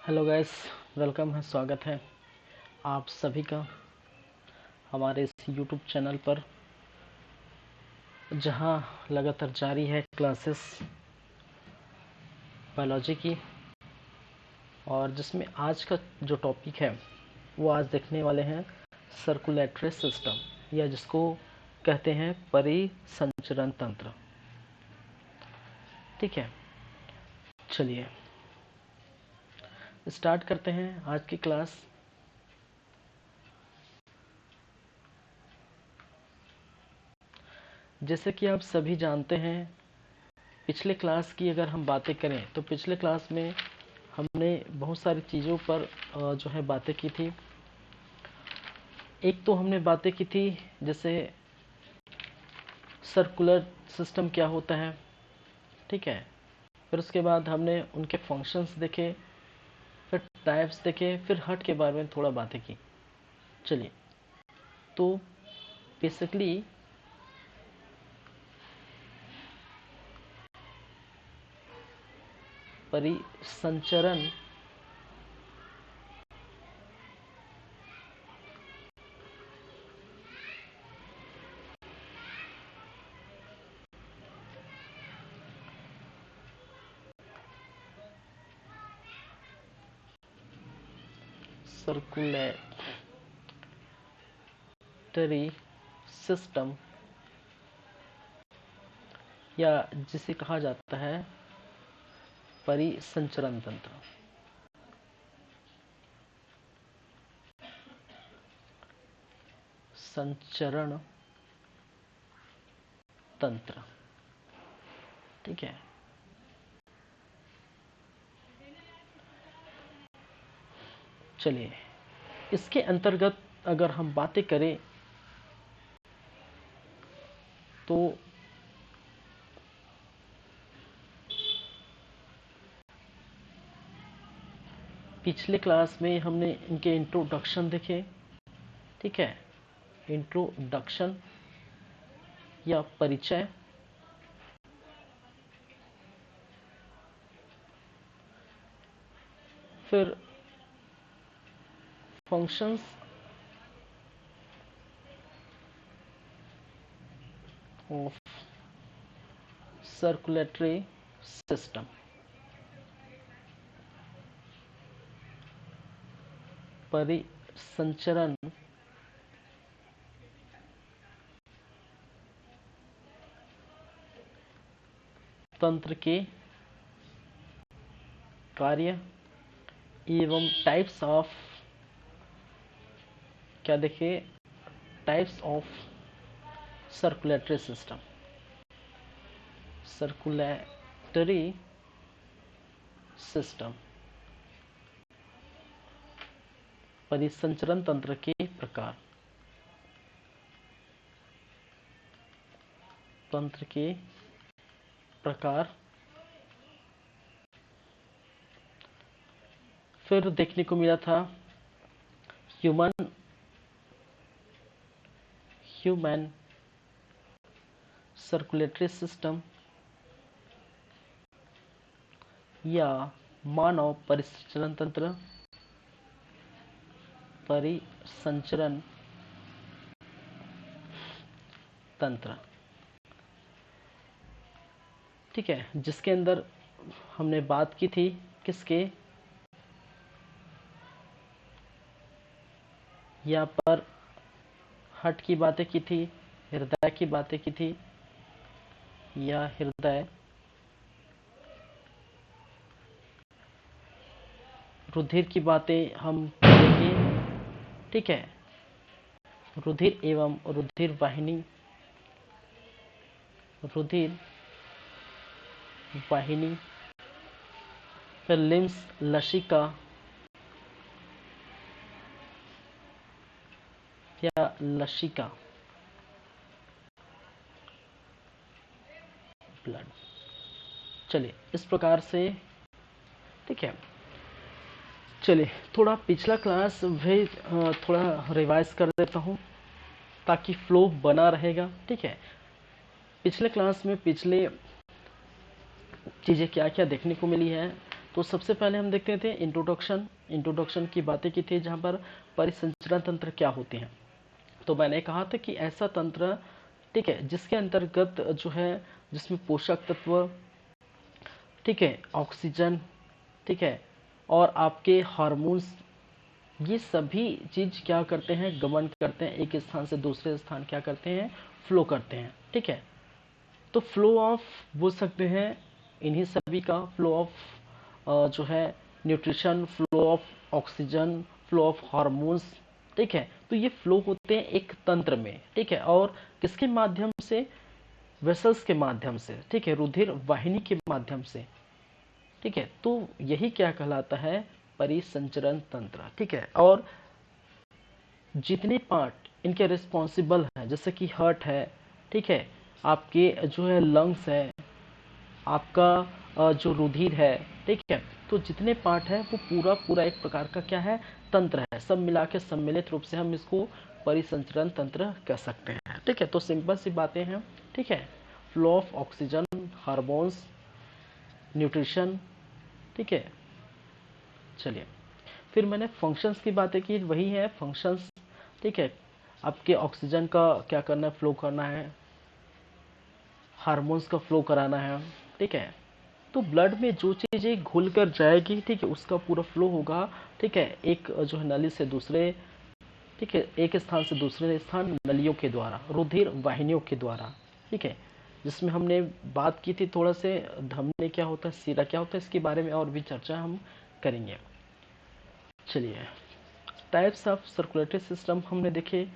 Hello guys, welcome है, स्वागत है आप सभी का हमारे इस यूट्यूब चैनल पर, जहां लगातार जारी है क्लासेस बायोलॉजी की। और जिसमें आज का जो टॉपिक है वो आज देखने वाले हैं सर्कुलेटरी सिस्टम, या जिसको कहते हैं परिसंचरण तंत्र। ठीक है, चलिए स्टार्ट करते हैं आज की क्लास। जैसे कि आप सभी जानते हैं, पिछले क्लास की अगर हम बातें करें तो पिछले क्लास में हमने बहुत सारी चीज़ों पर जो है बातें की थी। एक तो हमने बातें की थी जैसे सर्कुलर सिस्टम क्या होता है, ठीक है। फिर उसके बाद हमने उनके फंक्शंस देखे, फिर टाइप्स देखे, फिर हट के बारे में थोड़ा बातें की। चलिए, तो बेसिकली परिसंचरण सर्कुलेटरी सिस्टम, या जिसे कहा जाता है परिसंचरण तंत्र। संचरण तंत्र, ठीक है। चलिए, इसके अंतर्गत अगर हम बातें करें तो पिछले क्लास में हमने इनके इंट्रोडक्शन देखे, ठीक है। इंट्रोडक्शन या परिचय, फिर फंक्शंस ऑफ सर्कुलेटरी सिस्टम, परिसंचरण तंत्र के कार्य एवं टाइप्स ऑफ, क्या देखे, types of circulatory system. Circulatory system, परिसंचरण तंत्र के प्रकार, तंत्र के प्रकार। फिर देखने को मिला था ह्यूमन सर्कुलेटरी सिस्टम, या मानव परिसंचरण तंत्र, परिसंचरण तंत्र, ठीक है। जिसके अंदर हमने बात की थी किसके, यहाँ पर हट की बातें की थी, हृदय की बातें की थी, या हृदय, रुधिर की बातें हम करेंगे, ठीक है। रुधिर एवं रुधिर वाहिनी, रुधिर वाहिनी, फिर लिम्स, लसिका या लसिका, ब्लड। चलिए, इस प्रकार से, ठीक है। चलिए, थोड़ा पिछला क्लास भी थोड़ा रिवाइज कर देता हूँ ताकि फ्लो बना रहेगा, ठीक है। पिछले क्लास में पिछले चीज़ें क्या क्या देखने को मिली है, तो सबसे पहले हम देखते थे इंट्रोडक्शन की बातें की थी, जहाँ पर परिसंचरण तंत्र क्या होते हैं। तो मैंने कहा था कि ऐसा तंत्र, ठीक है, जिसके अंतर्गत जो है, जिसमें पोषक तत्व, ठीक है, ऑक्सीजन, ठीक है, और आपके हार्मोन्स, ये सभी चीज क्या करते हैं, गमन करते हैं, एक स्थान से दूसरे स्थान क्या करते हैं, फ्लो करते हैं। ठीक है, तो फ्लो ऑफ बोल सकते हैं इन्हीं सभी का, फ्लो ऑफ जो है nutrition, flow of oxygen, flow of hormones. ठीक है, तो ये फ्लो होते हैं एक तंत्र में। ठीक है, और किसके माध्यम से, वेसल्स के माध्यम से, ठीक है, रुधिर वाहिनी के माध्यम से। ठीक है, तो यही क्या कहलाता है, परिसंचरण तंत्र। ठीक है, और जितने पार्ट इनके रिस्पॉन्सिबल हैं, जैसे कि हार्ट है, ठीक है, आपके जो है लंग्स है, आपका जो रुधिर है, ठीक है, तो जितने पार्ट है वो पूरा पूरा एक प्रकार का क्या है, तंत्र है। सब मिला के सम्मिलित रूप से हम इसको परिसंचरण तंत्र कह सकते हैं। ठीक है, तो सिंपल सी बातें हैं। ठीक है, flow of oxygen, hormones, nutrition. ठीक है, चलिए, फिर मैंने फंक्शंस की बातें की, वही है फंक्शंस। ठीक है, आपके ऑक्सीजन का क्या करना है, फ्लो करना है, हार्मोन्स का फ्लो कराना है। ठीक है, तो ब्लड में जो चीज़ें घुल कर जाएगी, ठीक है, उसका पूरा फ्लो होगा। ठीक है, एक जो है नली से दूसरे, ठीक है, एक स्थान से दूसरे स्थान नलियों के द्वारा, रुधिर वाहिनियों के द्वारा। ठीक है, जिसमें हमने बात की थी थोड़ा से धमनी क्या होता है, सीरा क्या होता है, इसके बारे में और भी चर्चा हम करेंगे। चलिए, टाइप्स ऑफ सर्कुलेटरी सिस्टम हमने देखे,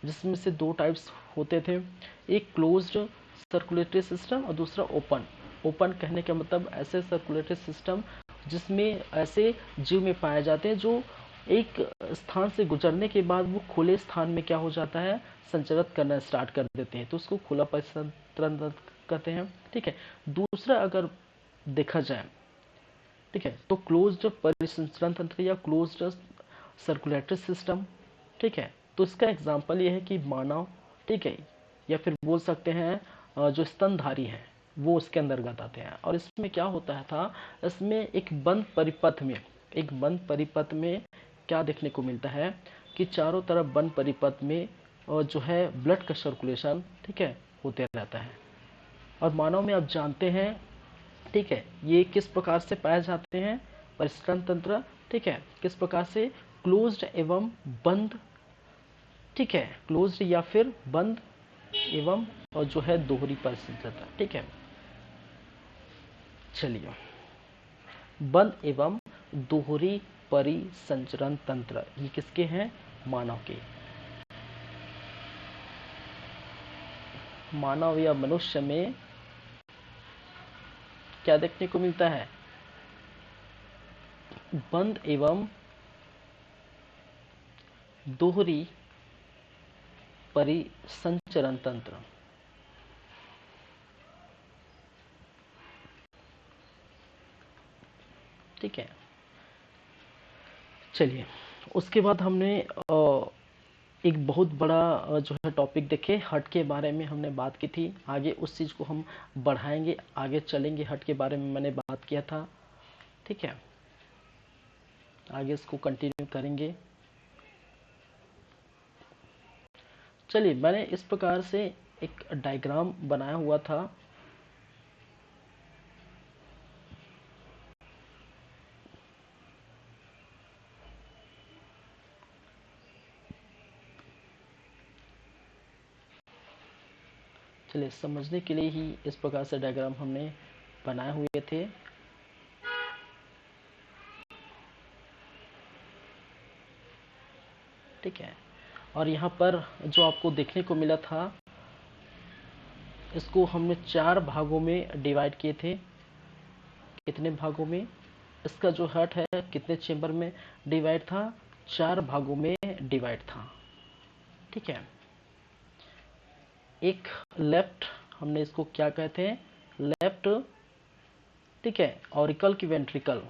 जिसमें से दो टाइप्स होते थे, एक क्लोज्ड सर्कुलेटरी सिस्टम और दूसरा ओपन। ओपन कहने का मतलब ऐसे सर्कुलेटरी सिस्टम जिसमें ऐसे जीव में पाए जाते हैं जो एक स्थान से गुजरने के बाद वो खुले स्थान में क्या हो जाता है, संचरित करना स्टार्ट कर देते हैं, तो उसको खुला परिसंचरण कहते हैं। ठीक है, दूसरा अगर देखा जाए, ठीक है, तो क्लोज्ड परिसंचरण तंत्र या क्लोज्ड सर्कुलेटरी सिस्टम। ठीक है, तो इसका एग्जांपल ये है कि मानव, ठीक है, या फिर बोल सकते हैं जो स्तनधारी हैं वो उसके अंतर्गत आते हैं। और इसमें क्या होता है था, इसमें एक बंद परिपथ में क्या देखने को मिलता है कि चारों तरफ बंद परिपथ में जो है ब्लड का सर्कुलेशन, ठीक है, होते रहता है। और मानव में आप जानते हैं, ठीक है, ये किस प्रकार से पाए जाते हैं, परिसंचरण तंत्र। ठीक है, किस प्रकार से, क्लोज्ड एवं बंद। ठीक है, क्लोज्ड या फिर बंद एवं और जो है दोहरी परिसंचरण। ठीक है, चलिए, बंद एवं दोहरी परिसंचरण तंत्र ये किसके हैं, मानव के। मानव या मनुष्य में क्या देखने को मिलता है, बंद एवं दोहरी परिसंचरण तंत्र। ठीक है, चलिए, उसके बाद हमने एक बहुत बड़ा जो है टॉपिक देखे, हट के बारे में हमने बात की थी। आगे उस चीज़ को हम बढ़ाएंगे, आगे चलेंगे, हट के बारे में मैंने बात किया था। ठीक है, आगे इसको कंटिन्यू करेंगे। चलिए, मैंने इस प्रकार से एक डायग्राम बनाया हुआ था। चलिए, समझने के लिए ही इस प्रकार से डायग्राम हमने बनाए हुए थे। ठीक है, और यहाँ पर जो आपको देखने को मिला था, इसको हमने 4 भागों में डिवाइड किए थे। कितने भागों में, इसका जो हर्ट है कितने चेंबर में डिवाइड था, 4 भागों में डिवाइड था। ठीक है, एक लेफ्ट, हमने इसको क्या कहते हैं, लेफ्ट। ठीक है, ऑरिकल की वेंट्रिकल,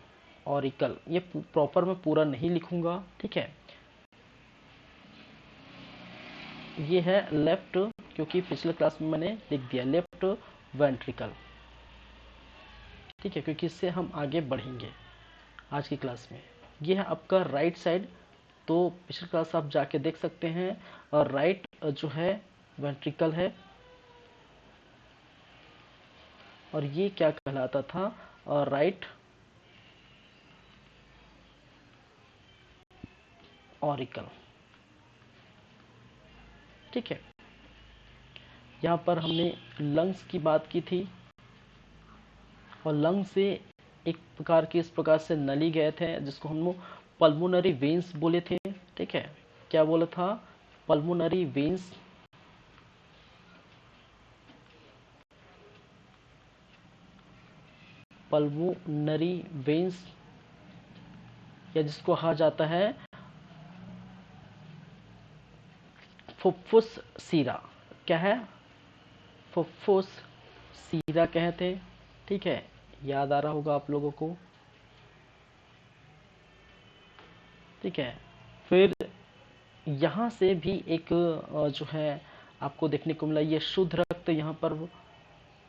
ऑरिकल, ये प्रॉपर मैं पूरा नहीं लिखूंगा। ठीक है, ये है लेफ्ट, क्योंकि पिछले क्लास में मैंने लिख दिया लेफ्ट वेंट्रिकल। ठीक है, क्योंकि इससे हम आगे बढ़ेंगे। आज की क्लास में। ये है आपका राइट साइड, तो पिछली क्लास आप जाके देख सकते हैं। और राइट जो है वेंट्रिकल है, और ये क्या कहलाता था, राइट ऑरिकल। ठीक है, यहाँ पर हमने लंग्स की बात की थी, और लंग से एक प्रकार के इस प्रकार से नली गए थे जिसको हम लोग पल्मोनरी वेन्स बोले थे। ठीक है, क्या बोला था, पल्मोनरी वेन्स। पल्मोनरी वेन्स, या जिसको कहा जाता है फुफ्फुस सीरा। क्या है, फुफ्फुस सीरा कहते हैं। ठीक है, याद आ रहा होगा आप लोगों को। ठीक है, फिर यहाँ से भी एक जो है आपको देखने को मिला, ये शुद्ध रक्त यहाँ पर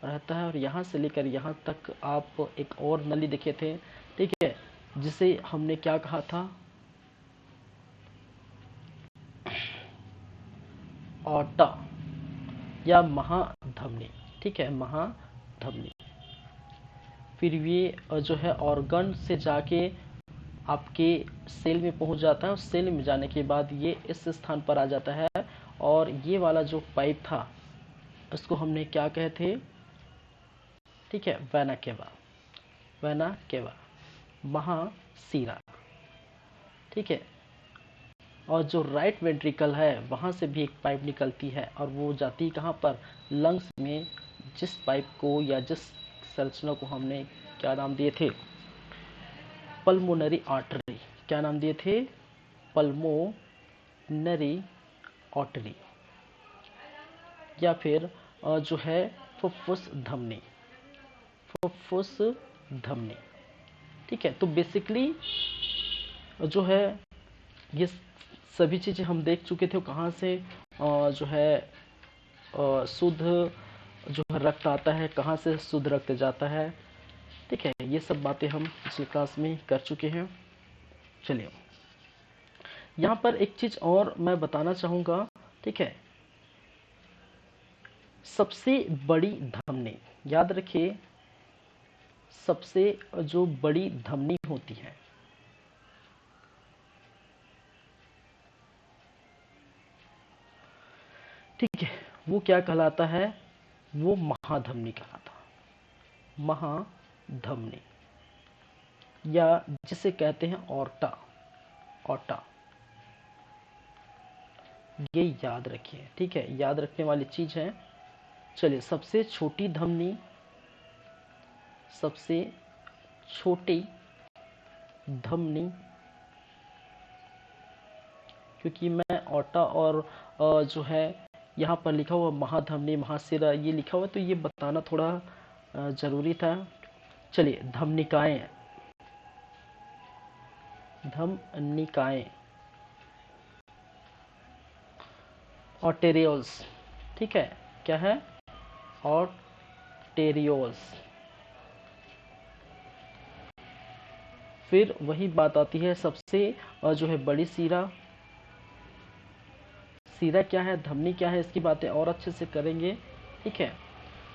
रहता है, और यहाँ से लेकर यहाँ तक आप एक और नली देखे थे। ठीक है, जिसे हमने क्या कहा था, ऑटा या महाधमनी। ठीक है, महाधमनी। फिर ये जो है ऑर्गन से जाके आपके सेल में पहुंच जाता है, और सेल में जाने के बाद ये इस स्थान पर आ जाता है। और ये वाला जो पाइप था इसको हमने क्या कहे थे, ठीक है, वेना केवा। Vena cava, महासीरा। ठीक है, और जो राइट वेंट्रिकल है वहाँ से भी एक पाइप निकलती है, और वो जाती है कहाँ पर, लंग्स में। जिस पाइप को या जिस संरचना को हमने क्या नाम दिए थे, पल्मोनरी आर्टरी। क्या नाम दिए थे, पल्मोनरी आर्टरी, या फिर जो है फुफ्फुस धमनी। फुफ्फुस धमनी। ठीक है, तो बेसिकली जो है ये सभी चीज़ें हम देख चुके थे। कहाँ से जो है शुद्ध जो है रक्त आता है, कहाँ से शुद्ध रक्त जाता है। ठीक है, ये सब बातें हम पिछले क्लास में कर चुके हैं। चलिए, यहाँ पर एक चीज़ और मैं बताना चाहूँगा। ठीक है, सबसे बड़ी धमनी, याद रखिए, सबसे जो बड़ी धमनी होती है, ठीक है, वो क्या कहलाता है, वो महाधमनी कहलाता है। महाधमनी, या जिसे कहते हैं ऑर्टा। ऑर्टा, ये याद रखिए। ठीक है, याद रखने वाली चीज है। चलिए, सबसे छोटी धमनी, सबसे छोटी धमनी, क्योंकि मैं ऑर्टा और जो है यहाँ पर लिखा हुआ महाधमनी, महाशिरा ये लिखा हुआ, तो ये बताना थोड़ा जरूरी था। चलिए, धमनिकाएं। धमनिकाएं, ऑर्टेरियोल्स। ठीक है, क्या है, ऑर्टेरियोल्स। फिर वही बात आती है, सबसे जो है बड़ी सीरा। सीरा क्या है, धमनी क्या है, इसकी बातें और अच्छे से करेंगे। ठीक है,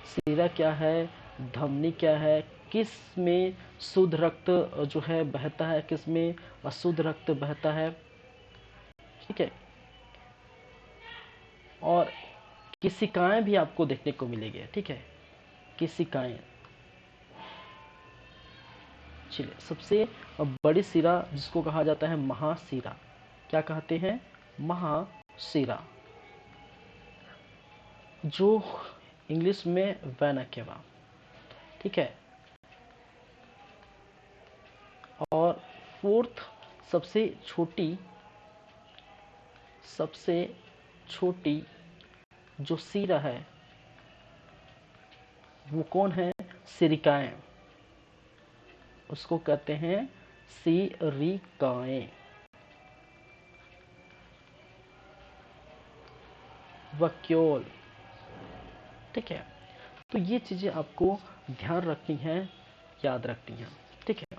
सीरा क्या है, धमनी क्या है, किस में शुद्ध रक्त जो है बहता है, किस में अशुद्ध रक्त बहता है। ठीक है, और किसिकाएं भी आपको देखने को मिलेगी। ठीक है, किसिकाएं। चलिए, सबसे बड़ी सिरा जिसको कहा जाता है महासिरा, क्या कहते हैं, महासिरा, जो इंग्लिश में वेना केवा। ठीक है, और फोर्थ सबसे छोटी, सबसे छोटी जो सिरा है वो कौन है, सिरिकाएं। उसको कहते हैं सिरिकाएं। वक्यूल। ठीक है, तो ये चीजें आपको ध्यान रखनी है, याद रखनी है। ठीक है,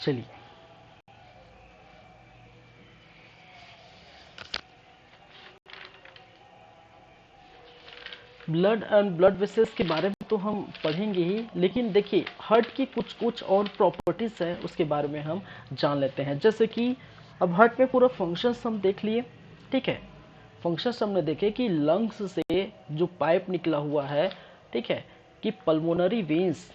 चलिए, ब्लड एंड ब्लड वेसल्स के बारे में तो हम पढ़ेंगे ही, लेकिन देखिए हार्ट की कुछ कुछ और प्रॉपर्टीज है उसके बारे में हम जान लेते हैं। जैसे कि अब हार्ट में पूरा फंक्शंस हम देख लिए, ठीक है। फंक्शंस हमने देखे कि लंग्स से जो पाइप निकला हुआ है, ठीक है, कि पल्मोनरी वेन्स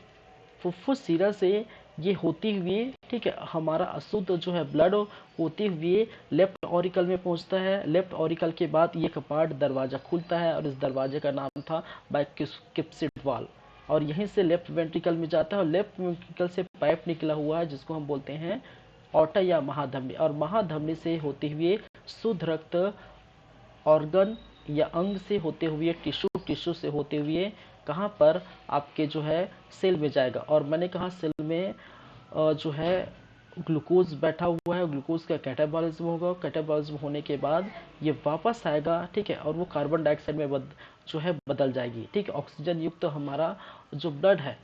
फुफ्फुस सिरा से ये होती हुई, ठीक है, हमारा अशुद्ध जो है ब्लड होते हुए लेफ्ट ऑरिकल में पहुंचता है। लेफ्ट ऑरिकल के बाद ये कपाट दरवाजा खुलता है और इस दरवाजे का नाम था बाइक्युस्पिड वाल, और यहीं से लेफ्ट वेंट्रिकल में जाता है और लेफ्ट वेंट्रिकल से पाइप निकला हुआ है जिसको हम बोलते हैं ऑर्टा या महाधमनी, और महाधमनी से होते हुए शुद्ध रक्त ऑर्गन या अंग से होते हुए टिश्यू, टिश्यू से होते हुए कहाँ पर आपके जो है सेल में जाएगा। और मैंने कहा सेल में जो है ग्लूकोज बैठा हुआ है, ग्लूकोज का कैटाबॉलिज्म होगा, कैटाबॉलिज्म होने के बाद ये वापस आएगा, ठीक है, और वो कार्बन डाइऑक्साइड में जो है बदल जाएगी, ठीक है। ऑक्सीजन युक्त तो हमारा जो ब्लड है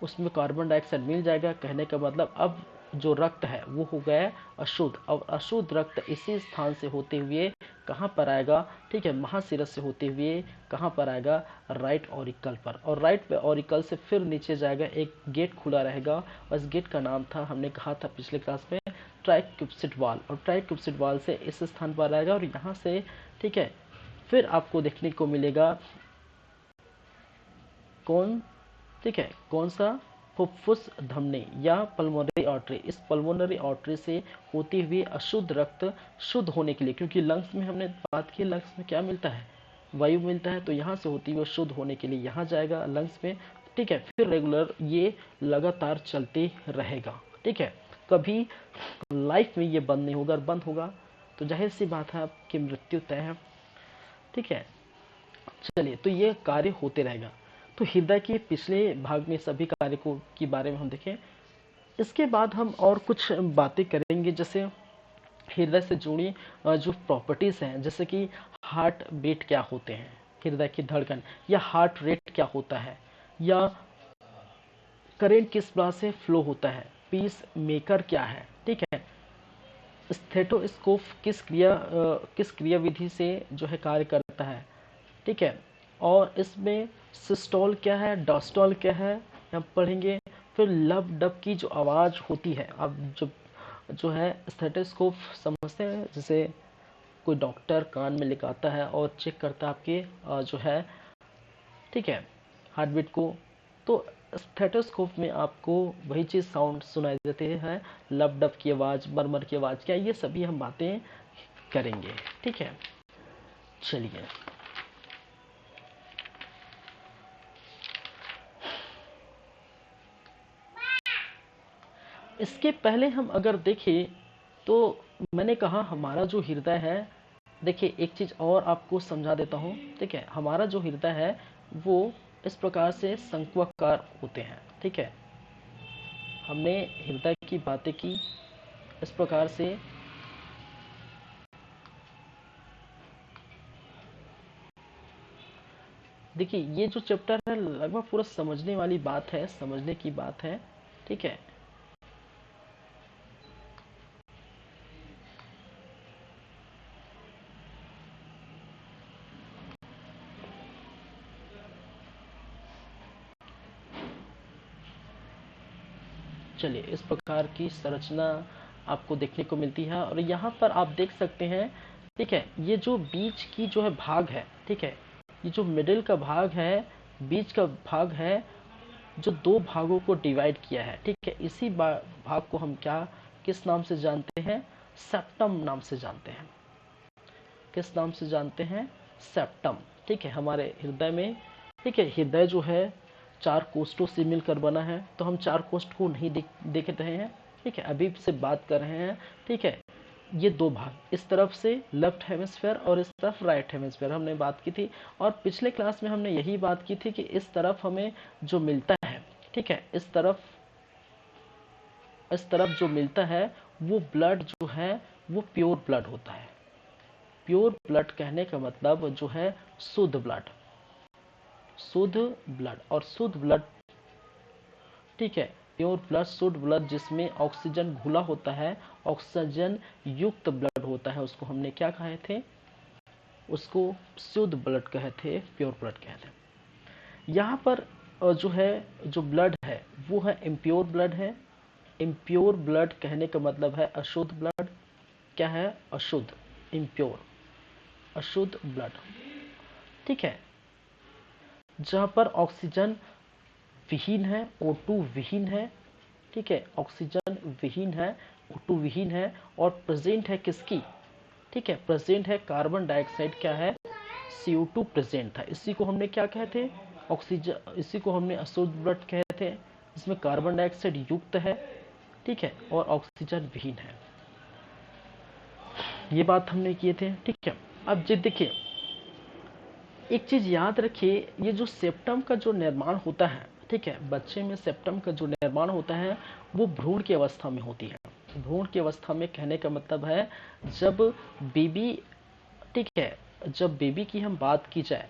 उसमें कार्बन डाइऑक्साइड मिल जाएगा। कहने का मतलब अब जो रक्त है वो हो गया अशुद्ध। अब अशुद्ध रक्त इसी स्थान से होते हुए कहाँ पर आएगा, ठीक है, महाशिरस से होते हुए कहाँ पर आएगा, राइट ऑरिकल पर, और राइट ऑरिकल से फिर नीचे जाएगा, एक गेट खुला रहेगा और इस गेट का नाम था, हमने कहा था पिछले क्लास में, ट्राइक्यूप्सिड वाल, और ट्राइक्यूप्सिड वाल से इस स्थान पर आएगा और यहाँ से, ठीक है, फिर आपको देखने को मिलेगा कौन, ठीक है, कौन सा, फुफ्फुस धमनी या पल्मोनरी आर्टरी। इस पल्मोनरी आर्टरी से होती हुई अशुद्ध रक्त शुद्ध होने के लिए, क्योंकि लंग्स में हमने बात की, लंग्स में क्या मिलता है, वायु मिलता है, तो यहाँ से होती हुई शुद्ध होने के लिए यहाँ जाएगा लंग्स में, ठीक है। फिर रेगुलर ये लगातार चलते रहेगा, ठीक है, कभी लाइफ में ये बंद नहीं होगा, और बंद होगा तो जाहिर सी बात है आपकी मृत्यु तय है, ठीक है। चलिए, तो ये कार्य होते रहेगा। तो हृदय के पिछले भाग में सभी कार्यों के बारे में हम देखें। इसके बाद हम और कुछ बातें करेंगे, जैसे हृदय से जुड़ी जो प्रॉपर्टीज हैं, जैसे कि हार्ट बीट क्या होते हैं, हृदय की धड़कन, या हार्ट रेट क्या होता है, या करेंट किस प्रकार से फ्लो होता है, पीस मेकर क्या है, ठीक है, स्टेथोस्कोप किस क्रिया विधि से जो है कार्य करता है, ठीक है, और इसमें सिस्टोल क्या है, डायस्टोल क्या है, हम पढ़ेंगे। फिर लब डब की जो आवाज़ होती है, अब जो है स्टेथोस्कोप समझते हैं, जैसे कोई डॉक्टर कान में लगाता है और चेक करता है आपके जो है, ठीक है, हार्ट बीट को, तो स्टेथोस्कोप में आपको वही चीज़ साउंड सुनाई देते हैं, लब डब की आवाज़, मरमर की आवाज़, क्या, ये सभी हम बातें करेंगे, ठीक है। चलिए, इसके पहले हम अगर देखें तो मैंने कहा हमारा जो हृदय है, देखिए एक चीज़ और आपको समझा देता हूँ, ठीक है, हमारा जो हृदय है वो इस प्रकार से शंक्वाकार होते हैं, ठीक है। हमने हृदय की बातें की इस प्रकार से, देखिए ये जो चैप्टर है लगभग पूरा समझने वाली बात है, समझने की बात है, ठीक है। चलिए, इस प्रकार की संरचना आपको देखने को मिलती है, और यहाँ पर आप देख सकते हैं, ठीक है, ये जो बीच की जो है भाग है, ठीक है, ये जो मिडिल का भाग है, बीच का भाग है, जो दो भागों को डिवाइड किया है, ठीक है, इसी भाग को हम क्या, किस नाम से जानते हैं, सेप्टम नाम से जानते हैं। किस नाम से जानते हैं, सेप्टम, ठीक है, हमारे हृदय में, ठीक है, हृदय जो है चार कोष्ठों से मिलकर बना है, तो हम चार कोष्ठ को नहीं देख रहे हैं, ठीक है, अभी से बात कर रहे हैं, ठीक है। ये दो भाग, इस तरफ से लेफ्ट हेमिस्फेयर और इस तरफ राइट हेमिस्फेयर हमने बात की थी, और पिछले क्लास में हमने यही बात की थी कि इस तरफ हमें जो मिलता है, ठीक है, इस तरफ जो मिलता है वो ब्लड जो है वो प्योर ब्लड होता है। प्योर ब्लड कहने का मतलब जो है शुद्ध ब्लड, शुद्ध ब्लड, और शुद्ध ब्लड, ठीक है, प्योर ब्लड शुद्ध ब्लड जिसमें ऑक्सीजन घुला होता है, ऑक्सीजन युक्त ब्लड होता है, उसको हमने क्या कहे थे, उसको शुद्ध ब्लड कहे थे, प्योर ब्लड कहे थे। यहाँ पर जो है, जो ब्लड है वो है इम्प्योर ब्लड है। इम्प्योर ब्लड कहने का मतलब है अशुद्ध ब्लड। क्या है? अशुद्ध, इम्प्योर, अशुद्ध ब्लड। ठीक है, जहाँ पर ऑक्सीजन विहीन है, O2 विहीन है। ठीक है, ऑक्सीजन विहीन है, O2 विहीन है, और प्रेजेंट है किसकी? ठीक है, प्रेजेंट है कार्बन डाइऑक्साइड। क्या है? CO2 प्रेजेंट था। इसी को हमने क्या कहते? ऑक्सीजन। इसी को हमने अशुद्ध ब्लड कहते हैं, इसमें कार्बन डाइऑक्साइड युक्त है, ठीक है, और ऑक्सीजन विहीन है। ये बात हमने किए थे। ठीक है, अब जी देखिए, एक चीज याद रखिए, ये जो सेप्टम का जो निर्माण होता है, ठीक है, बच्चे में सेप्टम का जो निर्माण होता है वो भ्रूण की अवस्था में होती है। भ्रूण की अवस्था में कहने का मतलब है जब बेबी, ठीक है, जब बेबी की हम बात की जाए,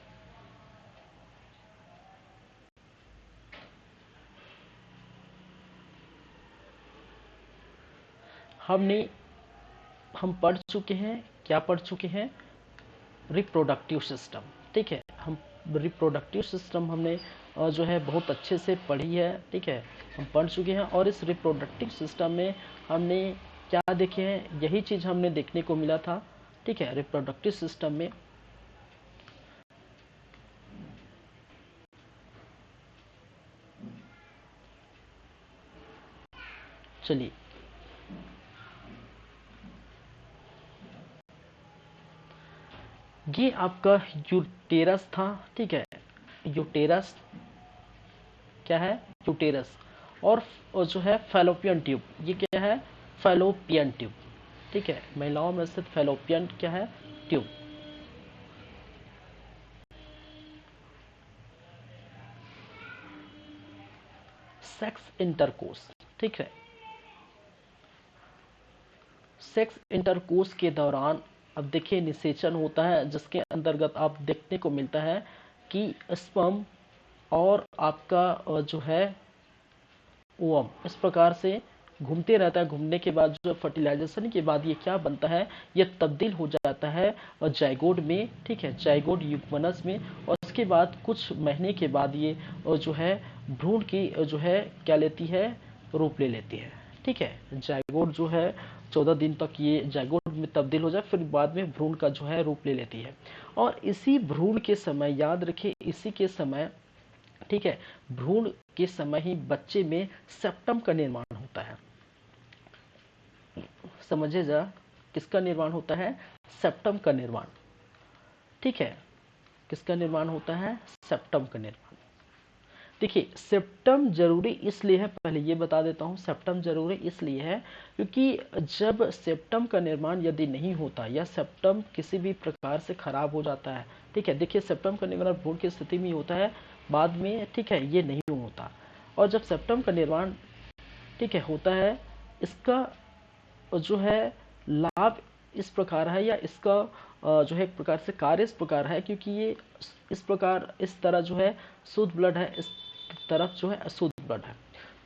हम पढ़ चुके हैं, क्या पढ़ चुके हैं? Reproductive system. ठीक है, हम रिप्रोडक्टिव सिस्टम हमने जो है बहुत अच्छे से पढ़ी है। ठीक है, हम पढ़ चुके हैं, और इस रिप्रोडक्टिव सिस्टम में हमने क्या देखे हैं? यही चीज़ हमने देखने को मिला था। ठीक है, रिप्रोडक्टिव सिस्टम में चलिए, ये आपका यूटेरस था। ठीक है, यूटेरस क्या है? यूटेरस। और जो है फैलोपियन ट्यूब, ये क्या है? Fallopian tube. ठीक है, महिलाओं में स्थित फैलोपियन क्या है? ट्यूब। Sex intercourse. ठीक है, सेक्स इंटरकोर्स के दौरान अब देखिए निषेचन होता है, जिसके अंतर्गत आप देखने को मिलता है कि स्पर्म और आपका जो है ओवम इस प्रकार से घूमते रहता है। घूमने के बाद जो फर्टिलाइजेशन के बाद ये क्या बनता है? ये तब्दील हो जाता है जाइगोट में। ठीक है, जाइगोट युग्मनज में, और उसके बाद कुछ महीने के बाद ये जो है भ्रूण की जो है क्या लेती है? रूप ले लेती है। ठीक है, जाइगोट जो है 14 दिन तक ये जाइगोट में तब्दील हो जाए, फिर बाद में भ्रूण का जो है रूप ले लेती है। और इसी भ्रूण के समय, याद रखिए, इसी के समय, ठीक है, भ्रूण के समय ही बच्चे में सेप्टम का निर्माण होता है। समझे जा, किसका निर्माण होता है? सेप्टम का निर्माण। ठीक है, किसका निर्माण होता है? सेप्टम का निर्माण। देखिए, सेप्टम जरूरी इसलिए है, पहले ये बता देता हूँ, सेप्टम जरूरी इसलिए है क्योंकि जब सेप्टम का निर्माण यदि नहीं होता, या सेप्टम किसी भी प्रकार से खराब हो जाता है, ठीक है, देखिए सेप्टम का निर्माण भ्रूण की स्थिति में होता है, बाद में, ठीक है, ये नहीं होता। और जब सेप्टम का निर्माण, ठीक है, होता है, इसका जो है लाभ इस प्रकार है, या इसका जो है एक प्रकार से कार्य इस प्रकार है, क्योंकि ये इस प्रकार, इस तरह जो है शुद्ध ब्लड है, इस तरफ जो है अशुद्ध ब्लड है।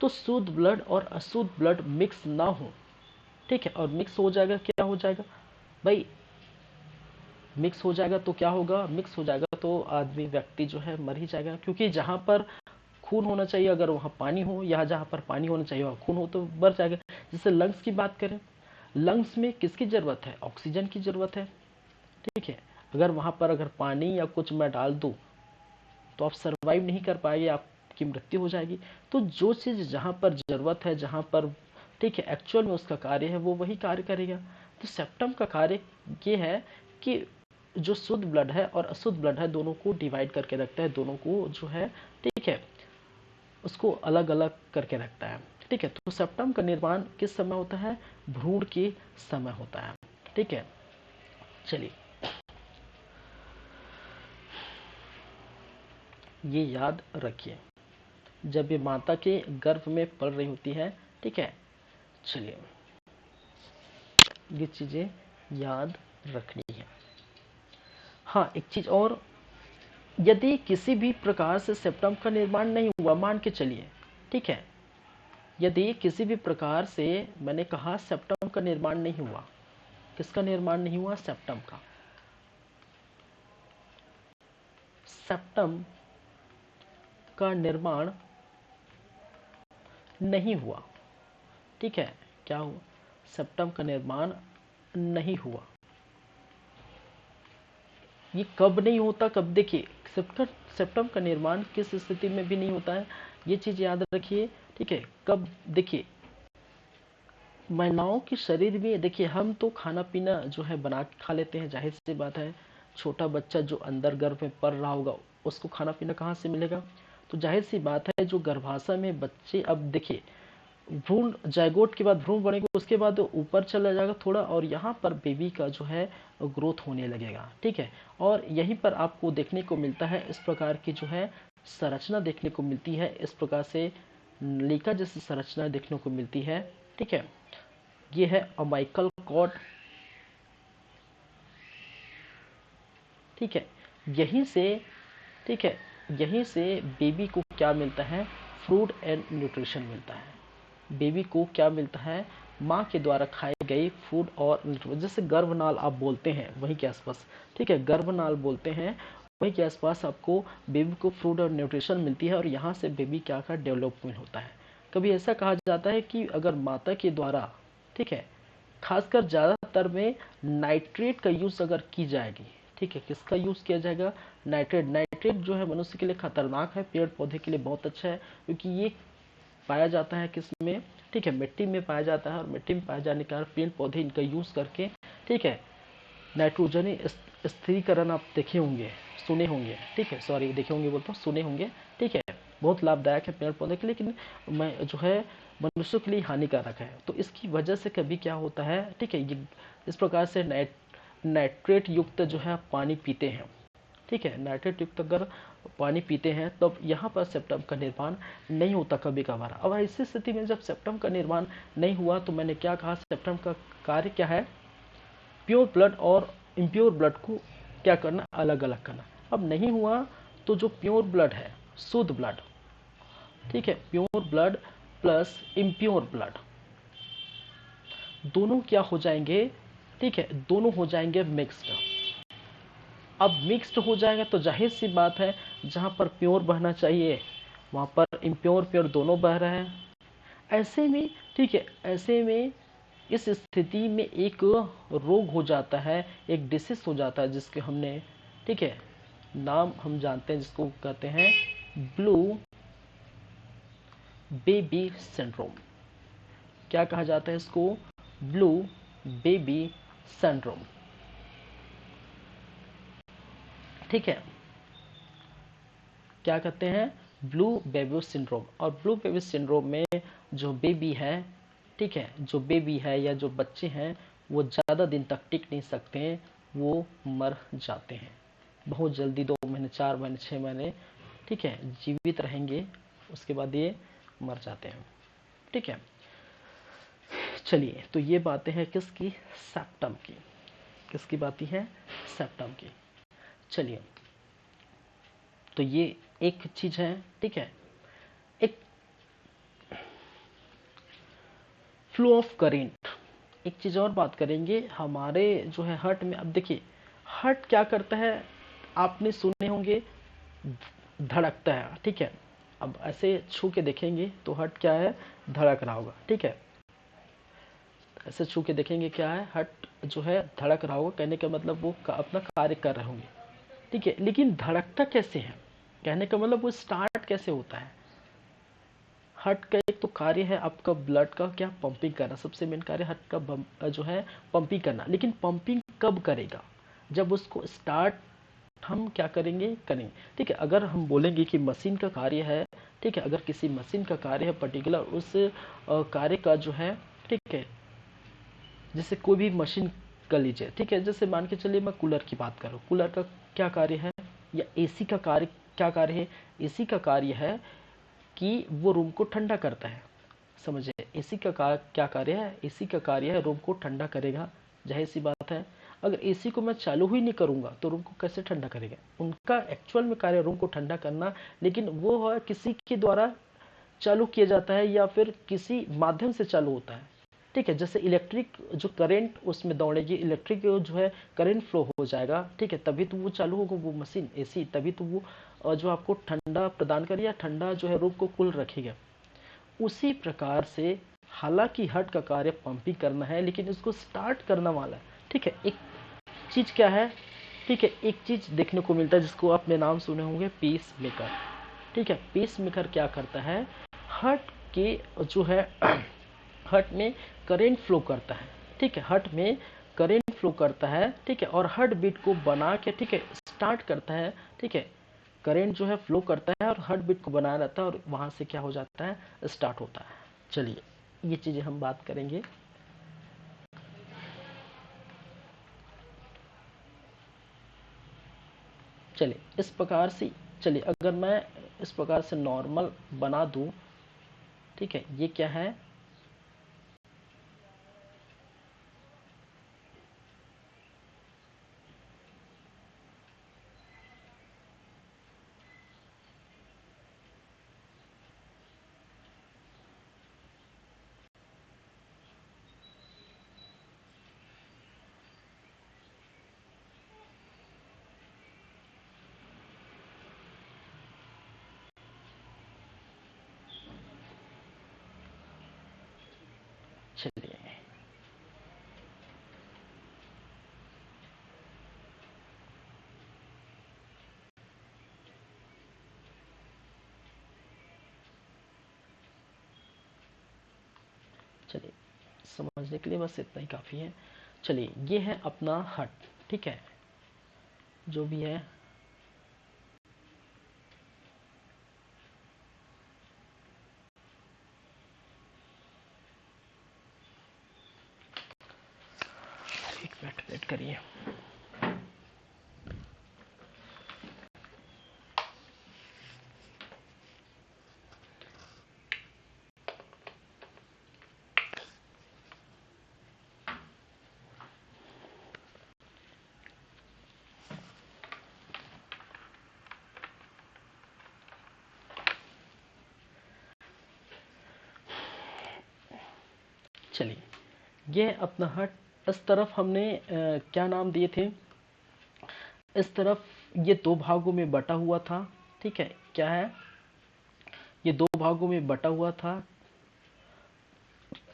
तो शुद्ध ब्लड और अशुद्ध ब्लड मिक्स ना हो, ठीक है, और मिक्स हो जाएगा, क्या हो जाएगा भाई? मिक्स हो जाएगा तो क्या होगा? मिक्स हो जाएगा तो आदमी, व्यक्ति जो है मर ही जाएगा, क्योंकि जहां पर खून होना चाहिए अगर वहाँ पानी हो, या जहाँ पर पानी होना चाहिए वहाँ खून हो, तो मर जाएगा। जैसे लंग्स की बात करें, लंग्स में किसकी जरूरत है? ऑक्सीजन की जरूरत है। ठीक है, अगर वहाँ पर अगर पानी या कुछ मैं डाल दूँ तो आप सरवाइव नहीं कर पाएंगे, आपकी मृत्यु हो जाएगी। तो जो चीज़ जहाँ पर जरूरत है, जहाँ पर, ठीक है, एक्चुअल में उसका कार्य है, वो वही कार्य करेगा। तो सेप्टम का कार्य ये है कि जो शुद्ध ब्लड है और अशुद्ध ब्लड है, दोनों को डिवाइड करके रखता है, दोनों को जो है, ठीक है, उसको अलग अलग करके रखता है। ठीक है, तो सेप्टम का निर्माण किस समय होता है? भ्रूण के समय होता है। ठीक है, चलिए, ये याद रखिए जब ये माता के गर्भ में पल रही होती है। ठीक है, चलिए, ये चीजें याद रखनी है। हाँ, एक चीज और, यदि किसी भी प्रकार से सेप्टम का निर्माण नहीं हुआ, मान के चलिए, ठीक है, यदि किसी भी प्रकार से, मैंने कहा सेप्टम का निर्माण नहीं हुआ, किसका निर्माण नहीं हुआ? सेप्टम का। सेप्टम का निर्माण नहीं हुआ, ठीक है। क्या हुआ? सेप्टम का निर्माण नहीं हुआ। ये कब नहीं होता, कब? देखिए, सेप्टम का निर्माण किस स्थिति में भी नहीं होता है, ये चीज याद रखिए, ठीक है। कब? देखिए, महिलाओं के शरीर में, देखिए हम तो खाना पीना जो है बना के खा लेते हैं, जाहिर सी बात है। छोटा बच्चा जो अंदर गर्भ में पल रहा होगा, उसको खाना पीना कहाँ से मिलेगा? तो जाहिर सी बात है, जो गर्भाशय में बच्चे, अब देखिए भ्रूण, जायगोट के बाद भ्रूण बनेगा, उसके बाद वो ऊपर चला जाएगा थोड़ा, और यहाँ पर बेबी का जो है ग्रोथ होने लगेगा, ठीक है। और यहीं पर आपको देखने को मिलता है इस प्रकार की जो है संरचना देखने को मिलती है, इस प्रकार से नलिका जैसी संरचना देखने को मिलती है, ठीक है। ये है अमाइकल कॉर्ड, ठीक है। यहीं से, ठीक है, यहीं से बेबी को क्या मिलता है? फूड एंड न्यूट्रिशन मिलता है। बेबी को क्या मिलता है? माँ के द्वारा खाई गई फूड और न्यूट्रिशन, जैसे गर्भनाल आप बोलते हैं वहीं के आसपास, ठीक है, गर्भनाल बोलते हैं, वहीं के आसपास आपको बेबी को फूड और न्यूट्रिशन मिलती है, और यहाँ से बेबी क्या का डेवलपमेंट होता है। कभी ऐसा कहा जाता है कि अगर माता के द्वारा, ठीक है, खासकर ज़्यादातर में नाइट्रेट का यूज़ अगर की जाएगी, ठीक है, किसका यूज़ किया जाएगा? नाइट्रेट। नाइट्रेट जो है मनुष्य के लिए खतरनाक है, पेड़ पौधे के लिए बहुत अच्छा है, क्योंकि ये पाया जाता है किसमें? ठीक है, मिट्टी में पाया जाता है, और मिट्टी में पाए जाने के कारण पेड़ पौधे इनका यूज़ करके, ठीक है, नाइट्रोजन स्थिरीकरण आप देखे होंगे, सुने होंगे, ठीक है, सॉरी देखे होंगे बोलता हूँ, सुने होंगे, ठीक है, बहुत लाभदायक है पेड़ पौधे के लिए, लेकिन मैं जो है मनुष्य के लिए हानिकारक है। तो इसकी वजह से कभी क्या होता है, ठीक है, ये इस प्रकार से नाइट्रेट युक्त जो है पानी पीते हैं, ठीक है, नाइट्रेट युक्त अगर पानी पीते हैं, तब यहाँ पर सेप्टम का निर्माण नहीं होता कभी कभार। अब ऐसी स्थिति में जब सेप्टम का निर्माण नहीं हुआ, तो मैंने क्या कहा, सेप्टम का कार्य क्या है? प्योर ब्लड और इम्प्योर ब्लड को क्या करना? अलग अलग करना। अब नहीं हुआ, तो जो प्योर ब्लड है, शुद्ध ब्लड, ठीक है, pure blood plus impure blood, दोनों क्या हो जाएंगे? ठीक है, दोनों हो जाएंगे मिक्स्ड। अब मिक्स्ड हो जाएगा तो जाहिर सी बात है, जहां पर प्योर बहना चाहिए वहां पर इम्प्योर प्योर दोनों बह रहे हैं। ऐसे में, ठीक है, ऐसे में इस स्थिति में एक रोग हो जाता है, एक डिसीज हो जाता है, जिसके हमने, ठीक है, नाम हम जानते हैं, जिसको कहते हैं ब्लू बेबी सिंड्रोम। क्या कहा जाता है इसको? ब्लू बेबी सिंड्रोम, ठीक है, क्या कहते हैं? Blue baby syndrome. और ब्लू बेबी सिंड्रोम में जो बेबी है, ठीक है, जो बेबी है या जो बच्चे हैं, वो ज़्यादा दिन तक टिक नहीं सकते हैं, वो मर जाते हैं बहुत जल्दी। 2 महीने, 4 महीने, 6 महीने, ठीक है, जीवित रहेंगे, उसके बाद ये मर जाते हैं, ठीक है। चलिए, तो ये बातें हैं किसकी? सेप्टम की। किसकी बातें हैं? सेप्टम की। चलिए, तो ये एक चीज है, ठीक है। एक फ्लो ऑफ करेंट, एक चीज और बात करेंगे हमारे जो है हार्ट में। अब देखिए, हार्ट क्या करता है, आपने सुने होंगे, धड़कता है, ठीक है। अब ऐसे छू के देखेंगे तो हार्ट क्या है? धड़क रहा होगा, ठीक है। ऐसे छू के देखेंगे क्या है? हार्ट जो है धड़क रहा होगा, कहने का मतलब वो अपना कार्य कर रहे होंगे, ठीक है। लेकिन धड़कता कैसे है? कहने का मतलब वो स्टार्ट कैसे होता है? हार्ट का एक तो कार्य है आपका ब्लड का क्या? पंपिंग करना, सबसे मेन कार्य हार्ट का जो है पंपिंग करना। लेकिन पंपिंग कब करेगा? जब उसको स्टार्ट हम क्या करेंगे? करेंगे, ठीक है। अगर हम बोलेंगे कि मशीन का कार्य है, ठीक है, अगर किसी मशीन का कार्य है पर्टिकुलर, उस कार्य का जो है, ठीक है, जैसे कोई भी मशीन कर लीजिए, ठीक है, जैसे मान के चलिए मैं कूलर की बात करूँ, कूलर का क्या कार्य है? या एसी का कार्य क्या कार्य है? एसी का कार्य है कि वो रूम को ठंडा करता है, समझे। एसी का क्या कार्य है? एसी का कार्य है रूम को ठंडा करेगा, जाहिर सी बात है। अगर एसी को मैं चालू ही नहीं करूंगा तो रूम को कैसे ठंडा करेगा? उनका एक्चुअल में कार्य रूम को ठंडा करना, लेकिन वो है किसी के द्वारा चालू किया जाता है या फिर किसी माध्यम से चालू होता है। ठीक है, जैसे इलेक्ट्रिक जो करंट उसमें दौड़ेगी, इलेक्ट्रिक जो है करंट फ्लो हो जाएगा, ठीक है, तभी तो वो चालू होगा वो मशीन एसी, तभी तो वो जो आपको ठंडा प्रदान करेगा या ठंडा जो है रूम को कूल रखेगा। उसी प्रकार से हालांकि हट का कार्य पंपिंग करना है, लेकिन इसको स्टार्ट करना वाला है। ठीक है, एक चीज क्या है, ठीक है, एक चीज देखने को मिलता है जिसको आपने नाम सुने होंगे, पीस मेकर। ठीक है, पीस मेकर क्या करता है, हट के जो है हट में करेंट फ्लो करता है। ठीक है, हट में करेंट फ्लो करता है, ठीक है, और हट बीट को बना के, ठीक है, स्टार्ट करता है। ठीक है, करेंट जो है फ्लो करता है और हट बीट को बनाया रहता है और वहां से क्या हो जाता है, स्टार्ट होता है। चलिए, ये चीजें हम बात करेंगे। चलिए इस प्रकार से, चलिए अगर मैं इस प्रकार से नॉर्मल बना दूं, ठीक है, ये क्या है, चलिए चलिए समझने के लिए बस इतना ही काफ़ी है। चलिए ये है अपना हट, ठीक है, जो भी है। एक मिनट वेट करिए। चलिए ये है अपना हट। इस तरफ हमने क्या नाम दिए थे, इस तरफ ये दो भागों में बटा हुआ था। ठीक है, क्या है, ये दो भागों में बटा हुआ था।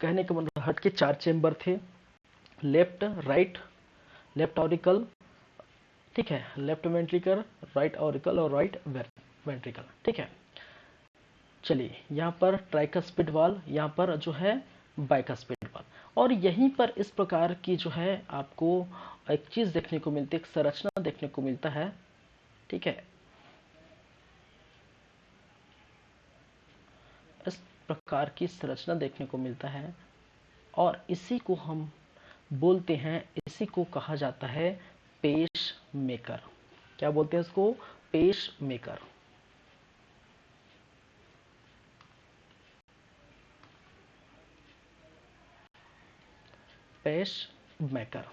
कहने का मतलब हट के चार चेंबर थे, लेफ्ट राइट, लेफ्ट ऑरिकल, ठीक है, लेफ्ट वेंट्रिकल, राइट ऑरिकल और राइट वेंट्रिकल। ठीक है, चलिए यहाँ पर ट्राइकस्पिड वाल, यहाँ पर जो है बाइकस्पिड वाल, और यहीं पर इस प्रकार की जो है आपको एक चीज देखने को मिलती है, एक संरचना देखने को मिलता है। ठीक है, इस प्रकार की संरचना देखने को मिलता है और इसी को हम बोलते हैं, इसी को कहा जाता है पेस मेकर। क्या बोलते हैं इसको, पेस मेकर, पेस मेकर।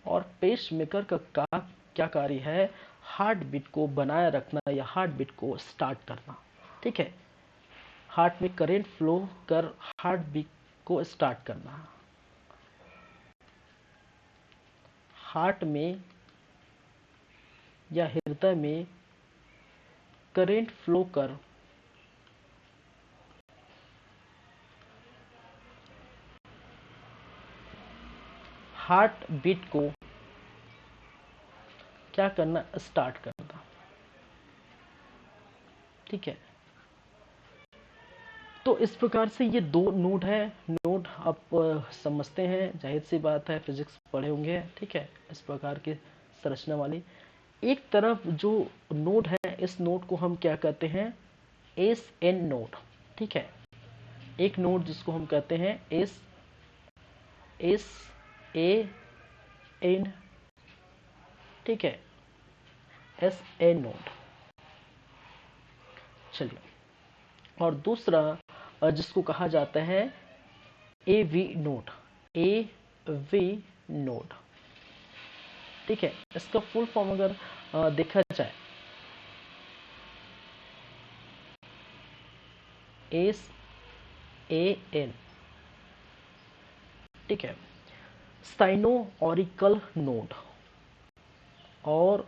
और पेस मेकर का क्या कार्य है, हार्ट बीट को बनाए रखना या हार्ट बीट को स्टार्ट करना। ठीक है, हार्ट में करंट फ्लो कर हार्ट बीट को स्टार्ट करना, हार्ट में या हृदय में करंट फ्लो कर हार्ट बीट को क्या करना, स्टार्ट करना। ठीक है, तो इस प्रकार से ये दो नोड है। नोड आप समझते हैं, जाहिर सी बात है, फिजिक्स पढ़े होंगे। ठीक है, इस प्रकार की संरचना वाली एक तरफ जो नोड है, इस नोड को हम क्या कहते हैं, एस एन नोड। ठीक है, एक नोड जिसको हम कहते हैं एस एस ए एन, ठीक है, एस ए नोड। चलिए, और दूसरा जिसको कहा जाता है A V node, A V node. ठीक है, इसका फुल फॉर्म अगर देखा जाए, SAN, ठीक है। साइनो ऑरिकल नोड और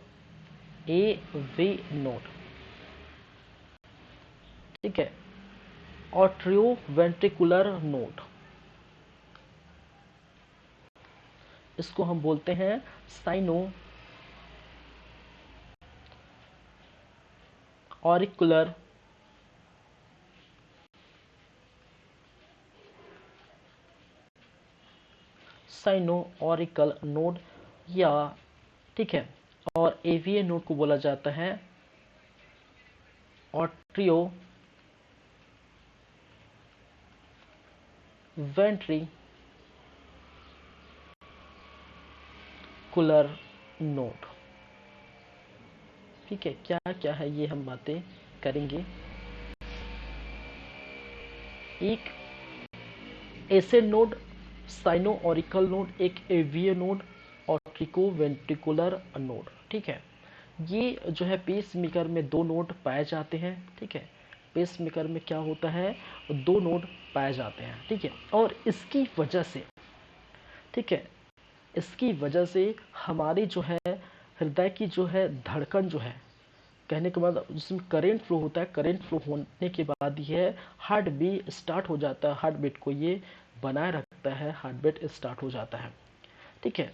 AV नोड, ठीक है। ऑट्रियो वेंट्रिकुलर नोड, इसको हम बोलते हैं sino auricular sino auricle node, या ठीक है। और एवीए नोड को बोला जाता है ऑट्रियो वेंट्रिकुलर नोड, ठीक है। क्या क्या है ये हम बातें करेंगे। एक एसे नोड, साइनो ऑरिकल नोड, एक एवीए नोड, ऑट्रिको वेंट्रिकुलर नोड, ठीक है। ये जो है पेस मेकर में दो नोड पाए जाते हैं, ठीक है। पेस मेकर में क्या होता है, दो नोड पाए जाते हैं, ठीक है। और इसकी वजह से, ठीक है, इसकी वजह से हमारी जो है हृदय की जो है धड़कन जो है, कहने के बाद जिसमें करंट फ्लो होता है, करंट फ्लो होने के बाद यह हार्ट बीट स्टार्ट हो जाता है, हार्ट बीट को ये बनाए रखता है, हार्ट बीट स्टार्ट हो जाता है, ठीक है।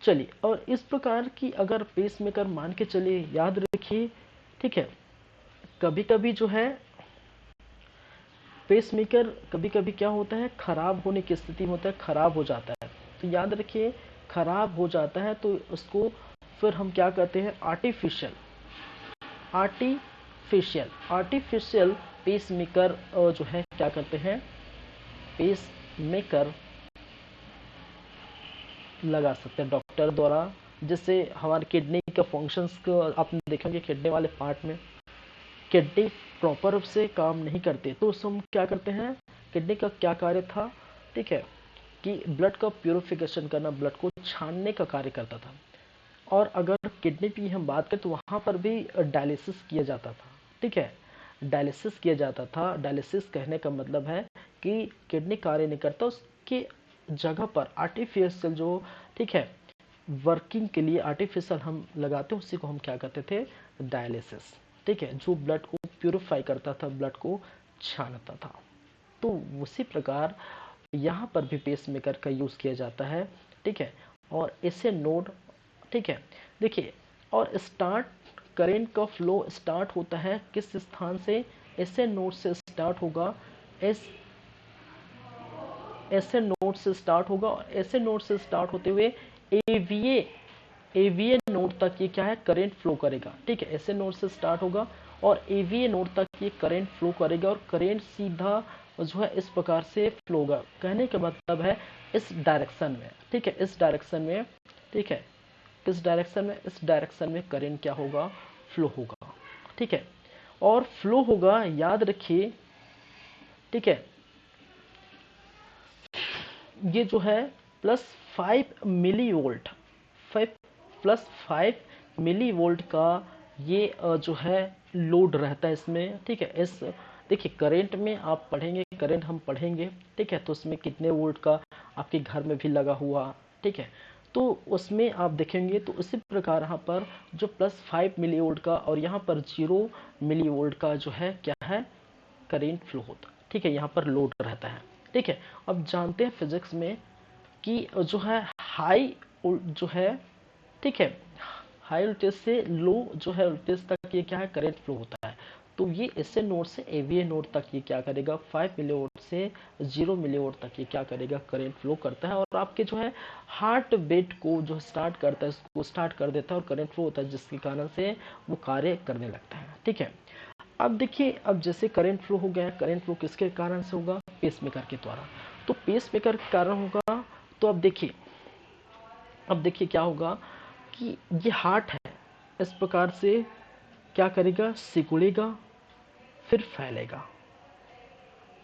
चलिए, और इस प्रकार की अगर पेस मेकर मान के चलिए, याद रखिए, ठीक है। कभी कभी जो है पेस मेकर कभी कभी क्या होता है, खराब होने की स्थिति में होता है, खराब हो जाता है। तो याद रखिए, खराब हो जाता है तो उसको फिर हम क्या कहते हैं, artificial artificial artificial pacemaker जो है क्या करते हैं, पेस मेकर लगा सकते हैं डॉक्टर द्वारा, जिससे हमारे किडनी के फंक्शंस को आपने देखेंगे, किडनी वाले पार्ट में किडनी प्रॉपर रूप से काम नहीं करते, तो उस हम क्या करते हैं, किडनी का क्या कार्य था, ठीक है, कि ब्लड का प्यूरिफिकेशन करना, ब्लड को छानने का कार्य करता था। और अगर किडनी की हम बात करें तो वहाँ पर भी डायलिसिस किया जाता था, ठीक है। डायलिसिस किया जाता था, डायलिसिस कहने का मतलब है कि किडनी कार्य नहीं करता, उसके जगह पर आर्टिफिशियल जो, ठीक है, वर्किंग के लिए आर्टिफिशियल हम लगाते हैं, उसी को हम क्या कहते थे, डायलिसिस, ठीक है, जो ब्लड को प्यूरिफाई करता था, ब्लड को छानता था। तो उसी प्रकार यहाँ पर भी पेस मेकर का यूज़ किया जाता है, ठीक है। और ऐसे नोड, ठीक है, देखिए, और स्टार्ट करेंट का फ्लो स्टार्ट होता है किस स्थान से, ऐसे नोड से स्टार्ट होगा, एस ऐसे नोड से स्टार्ट होगा, और ऐसे नोड से स्टार्ट होते हुए एवीए एवीए नोड तक ये क्या है, करंट फ्लो करेगा, ठीक है। ऐसे नोड से स्टार्ट होगा और एवीए नोड तक ये करंट फ्लो करेगा, और करंट सीधा जो है इस प्रकार से फ्लो होगा, कहने का मतलब है इस डायरेक्शन में, ठीक है, इस डायरेक्शन में, ठीक है, किस डायरेक्शन में, इस डायरेक्शन में करंट क्या होगा, फ्लो होगा, ठीक है। और फ्लो होगा, याद रखिए, ठीक है, ये जो है +5 मिली वोल्ट, 5 का ये जो है लोड रहता है इसमें, ठीक है। इस देखिए, करंट में आप पढ़ेंगे, करंट हम पढ़ेंगे, ठीक है, तो उसमें कितने वोल्ट का आपके घर में भी लगा हुआ, ठीक है, तो उसमें आप देखेंगे तो उसी प्रकार यहाँ पर जो +5 मिली वोल्ट का और यहाँ पर 0 मिली वोल्ट का जो है क्या है, करेंट फ्लो होता, ठीक है, यहाँ पर लोड रहता है, ठीक है। अब जानते हैं फिजिक्स में कि जो है हाई जो है, ठीक है, हाई वोल्टेज से लो जो है वोल्टेज तक ये क्या है, करंट फ्लो होता है। तो ये ऐसे नोड से एवीए नोड तक ये क्या करेगा, 5 मिली वोल्ट से 0 मिली वोल्ट तक ये क्या करेगा, करंट फ्लो करता है, और आपके जो है हार्ट बीट को जो स्टार्ट करता है, उसको स्टार्ट कर देता है, और करंट फ्लो होता है, जिसके कारण से वो कार्य करने लगता है, ठीक है। अब देखिए, अब जैसे करंट फ्लो हो गया, करंट फ्लो किसके कारण से होगा, पेस मेकर के द्वारा, तो पेस मेकर के कारण होगा। तो अब देखिए क्या होगा कि ये हार्ट है, इस प्रकार से क्या करेगा, सिकुड़ेगा, फिर फैलेगा,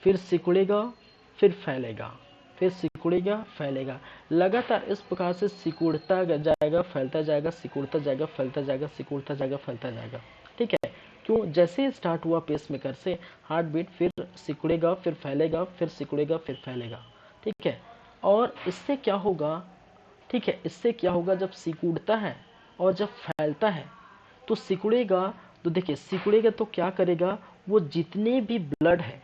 फिर सिकुड़ेगा, फिर फैलेगा, फिर सिकुड़ेगा, फैलेगा, लगातार इस प्रकार से सिकुड़ता जाएगा, फैलता जाएगा, सिकुड़ता जाएगा, फैलता जाएगा, सिकुड़ता जाएगा, फैलता जाएगा, ठीक है। क्यों? जैसे स्टार्ट हुआ पेसमेकर से हार्ट बीट, फिर सिकुड़ेगा, फिर फैलेगा, फिर सिकुड़ेगा, फिर फैलेगा, ठीक है। और इससे क्या होगा, ठीक है, इससे क्या होगा, जब सिकुड़ता है और जब फैलता है तो सिकुड़ेगा, तो देखिए सिकुड़ेगा तो क्या करेगा, वो जितने भी ब्लड है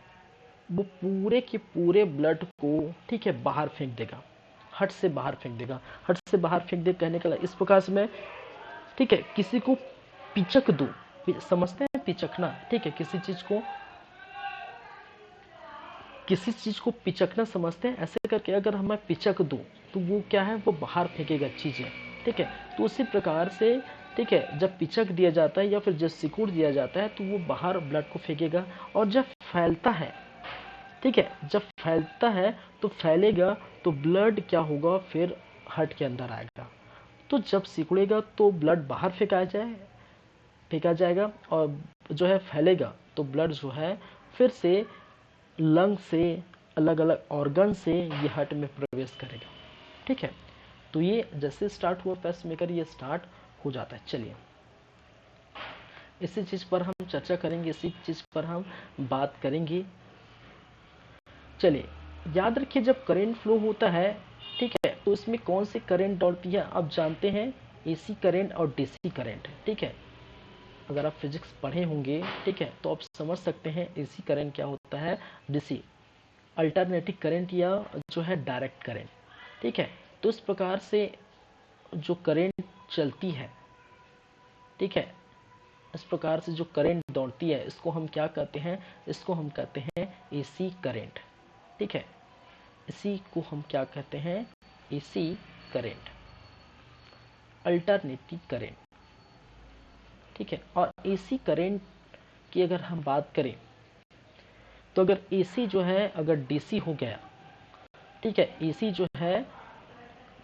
वो पूरे के पूरे ब्लड को, ठीक है, बाहर फेंक देगा, हट से बाहर फेंक देगा। हट से बाहर फेंक दे कहने का इस प्रकार से मैं, ठीक है, किसी को पिचक दूं, समझते हैं पिचकना, ठीक है, किसी चीज को पिचकना समझते हैं। ऐसे करके अगर मैं पिचक दूं तो वो क्या है, वो बाहर फेंकेगा चीजें, ठीक है। तो उसी प्रकार से, ठीक है, जब पिचक दिया जाता है या फिर जब सिकुड़ दिया जाता है तो वो बाहर ब्लड को फेंकेगा। और जब फैलता है, ठीक है, जब फैलता है तो फैलेगा तो ब्लड क्या होगा, फिर हार्ट के अंदर आएगा। तो जब सिकुड़ेगा तो ब्लड बाहर फेंका जाएगा, और जो है फैलेगा तो ब्लड जो है फिर से लंग से, अलग अलग ऑर्गन से ये हार्ट में प्रवेश करेगा, ठीक है। तो ये जैसे स्टार्ट हुआ पेसमेकर, ये स्टार्ट हो जाता है। चलिए इसी चीज पर हम चर्चा करेंगे, इसी चीज पर हम बात करेंगे। चलिए याद रखिए, जब करंट फ्लो होता है, ठीक है, तो इसमें कौन सी करंट दौड़ती है, आप जानते हैं एसी करंट और डीसी करंट, ठीक है। अगर आप फिजिक्स पढ़े होंगे, ठीक है, तो आप समझ सकते हैं एसी करंट क्या होता है, डीसी अल्टरनेटिंग करंट या जो है डायरेक्ट करंट, ठीक है। तो इस प्रकार से जो करंट चलती है, ठीक है, इस प्रकार से जो करंट दौड़ती है, इसको हम क्या कहते हैं, इसको हम कहते हैं एसी करंट, ठीक है। इसी को हम क्या कहते हैं, एसी करंट, अल्टरनेटिंग करंट, ठीक है। और एसी करंट की अगर हम बात करें तो अगर एसी जो है अगर डीसी हो गया, ठीक है, एसी जो है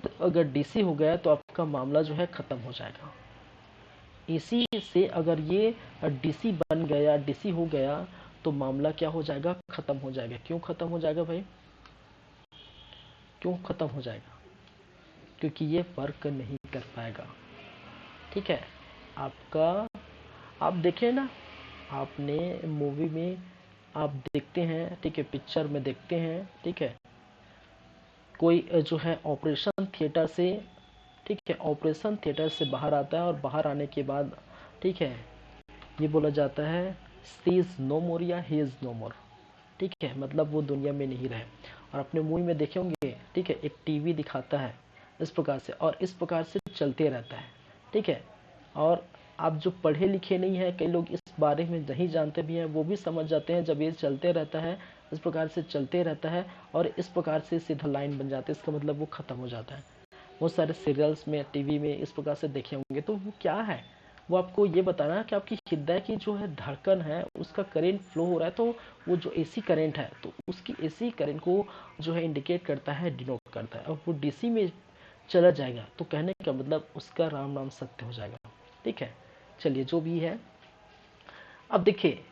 तो अगर डीसी हो गया तो आपका मामला जो है खत्म हो जाएगा। एसी से अगर ये डीसी बन गया, डीसी हो गया, तो मामला क्या हो जाएगा, खत्म हो जाएगा। क्यों खत्म हो जाएगा भाई, क्यों खत्म हो जाएगा, क्योंकि ये वर्क नहीं कर पाएगा, ठीक है। आपका, आप देखें ना, आपने मूवी में आप देखते हैं, ठीक है, पिक्चर में देखते हैं, ठीक है, कोई जो है ऑपरेशन थिएटर से, ठीक है, ऑपरेशन थिएटर से बाहर आता है और बाहर आने के बाद, ठीक है, ये बोला जाता है सी इज नो मोर या ही इज नो मोर, ठीक है, मतलब वो दुनिया में नहीं रहे। और अपने मूवी में देखे होंगे, ठीक है, एक टीवी दिखाता है इस प्रकार से, और इस प्रकार से चलते रहता है, ठीक है। और आप जो पढ़े लिखे नहीं है, कई लोग इस बारे में नहीं जानते भी हैं, वो भी समझ जाते हैं जब ये चलते रहता है, इस प्रकार से चलते रहता है और इस प्रकार से सीधा लाइन बन जाता है, इसका मतलब वो खत्म हो जाता है। बहुत सारे सीरियल्स में, टीवी में इस प्रकार से देखे होंगे। तो वो क्या है, वो आपको ये बताना है कि आपकी हृदय की जो है धड़कन है, उसका करंट फ्लो हो रहा है, तो वो जो एसी करंट है तो उसकी एसी करंट को जो है इंडिकेट करता है, डिनोट करता है। और वो डीसी में चला जाएगा तो कहने का मतलब उसका राम नाम सत्य हो जाएगा, ठीक है। चलिए जो भी है, अब देखिए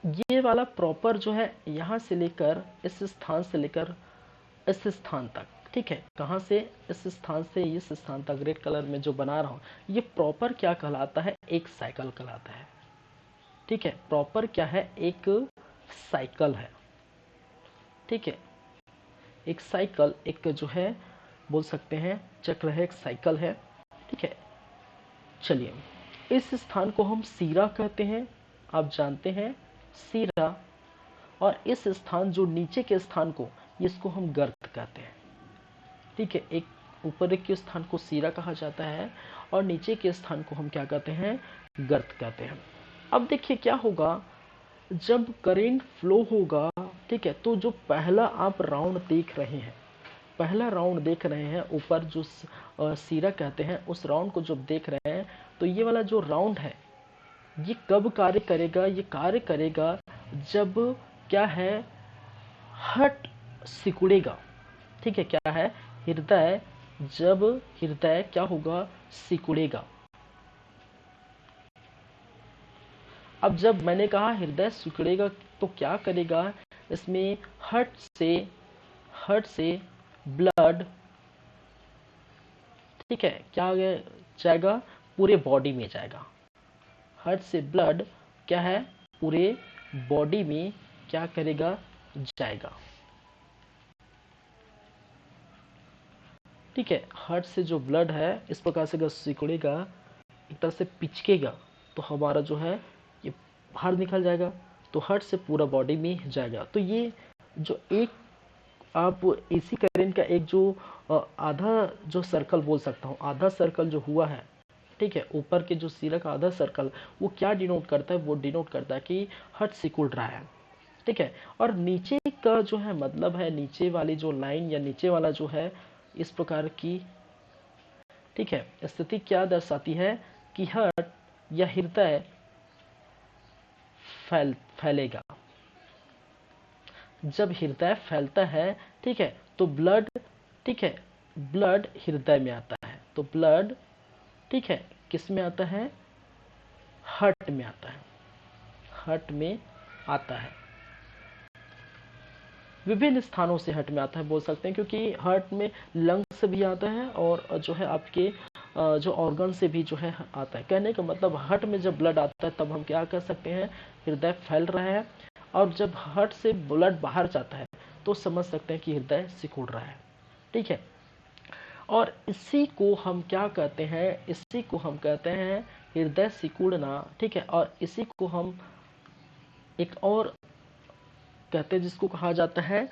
ये वाला प्रॉपर जो है यहाँ से लेकर इस स्थान से लेकर इस स्थान तक, ठीक है, कहाँ से, इस स्थान से इस स्थान तक रेड कलर में जो बना रहा हूँ, ये प्रॉपर क्या कहलाता है, एक साइकिल कहलाता है, ठीक है। प्रॉपर क्या है, एक साइकिल है, ठीक है। एक साइकिल, एक जो है बोल सकते हैं चक्र है, एक साइकिल है, ठीक है। चलिए इस स्थान को हम सीरा कहते हैं, आप जानते हैं सीरा। और इस स्थान जो नीचे के स्थान को, इसको हम गर्त कहते हैं, ठीक है। एक ऊपर के स्थान को सीरा कहा जाता है और नीचे के स्थान को हम क्या कहते हैं, गर्त कहते हैं। अब देखिए क्या होगा, जब करंट फ्लो होगा, ठीक है, तो जो पहला आप राउंड देख रहे हैं, पहला राउंड देख रहे हैं, ऊपर जो सीरा कहते हैं, उस राउंड को जब देख रहे हैं, तो ये वाला जो राउंड है ये कब कार्य करेगा, ये कार्य करेगा जब क्या है, हट सिकुड़ेगा, ठीक है। क्या है, हृदय, जब हृदय क्या होगा, सिकुड़ेगा। अब जब मैंने कहा हृदय सिकुड़ेगा तो क्या करेगा, इसमें हर्ट से ब्लड, ठीक है, क्या जाएगा, पूरे बॉडी में जाएगा, हार्ट से ब्लड क्या है, पूरे बॉडी में क्या करेगा, जाएगा। ठीक है, हार्ट से जो ब्लड है इस प्रकार से अगर सिकुड़ेगा, एक तरह से पिचकेगा, तो हमारा जो है ये बाहर निकल जाएगा, तो हार्ट से पूरा बॉडी में जाएगा। तो ये जो एक आप एसी करंट का एक जो आधा जो सर्कल बोल सकता हूँ, आधा सर्कल जो हुआ है, ठीक है, ऊपर के जो सिरा का आधा सर्कल, वो क्या डिनोट करता है, वो डिनोट करता है कि हार्ट सिकुड़ रहा है। ठीक है, और नीचे का जो है मतलब है, नीचे वाली जो लाइन या नीचे वाला जो है इस प्रकार की, ठीक है, स्थिति क्या दर्शाती है कि हार्ट या हृदय फैलेगा। जब हृदय फैलता है, ठीक है, तो ब्लड, ठीक है, ब्लड हृदय में आता है, तो ब्लड, ठीक है, किस में आता है, हार्ट में आता है, हार्ट में आता है, विभिन्न स्थानों से हार्ट में आता है बोल सकते हैं, क्योंकि हार्ट में लंग्स से भी आता है और जो है आपके जो ऑर्गन से भी जो है आता है। कहने का मतलब हार्ट में जब ब्लड आता है तब हम क्या कर सकते हैं, हृदय फैल रहा है, और जब हार्ट से ब्लड बाहर जाता है तो समझ सकते हैं कि हृदय सिकुड़ रहा है। ठीक है, और इसी को हम क्या कहते हैं, इसी को हम कहते हैं हृदय सिकुड़ना। ठीक है, और इसी को हम एक और कहते हैं जिसको कहा जाता है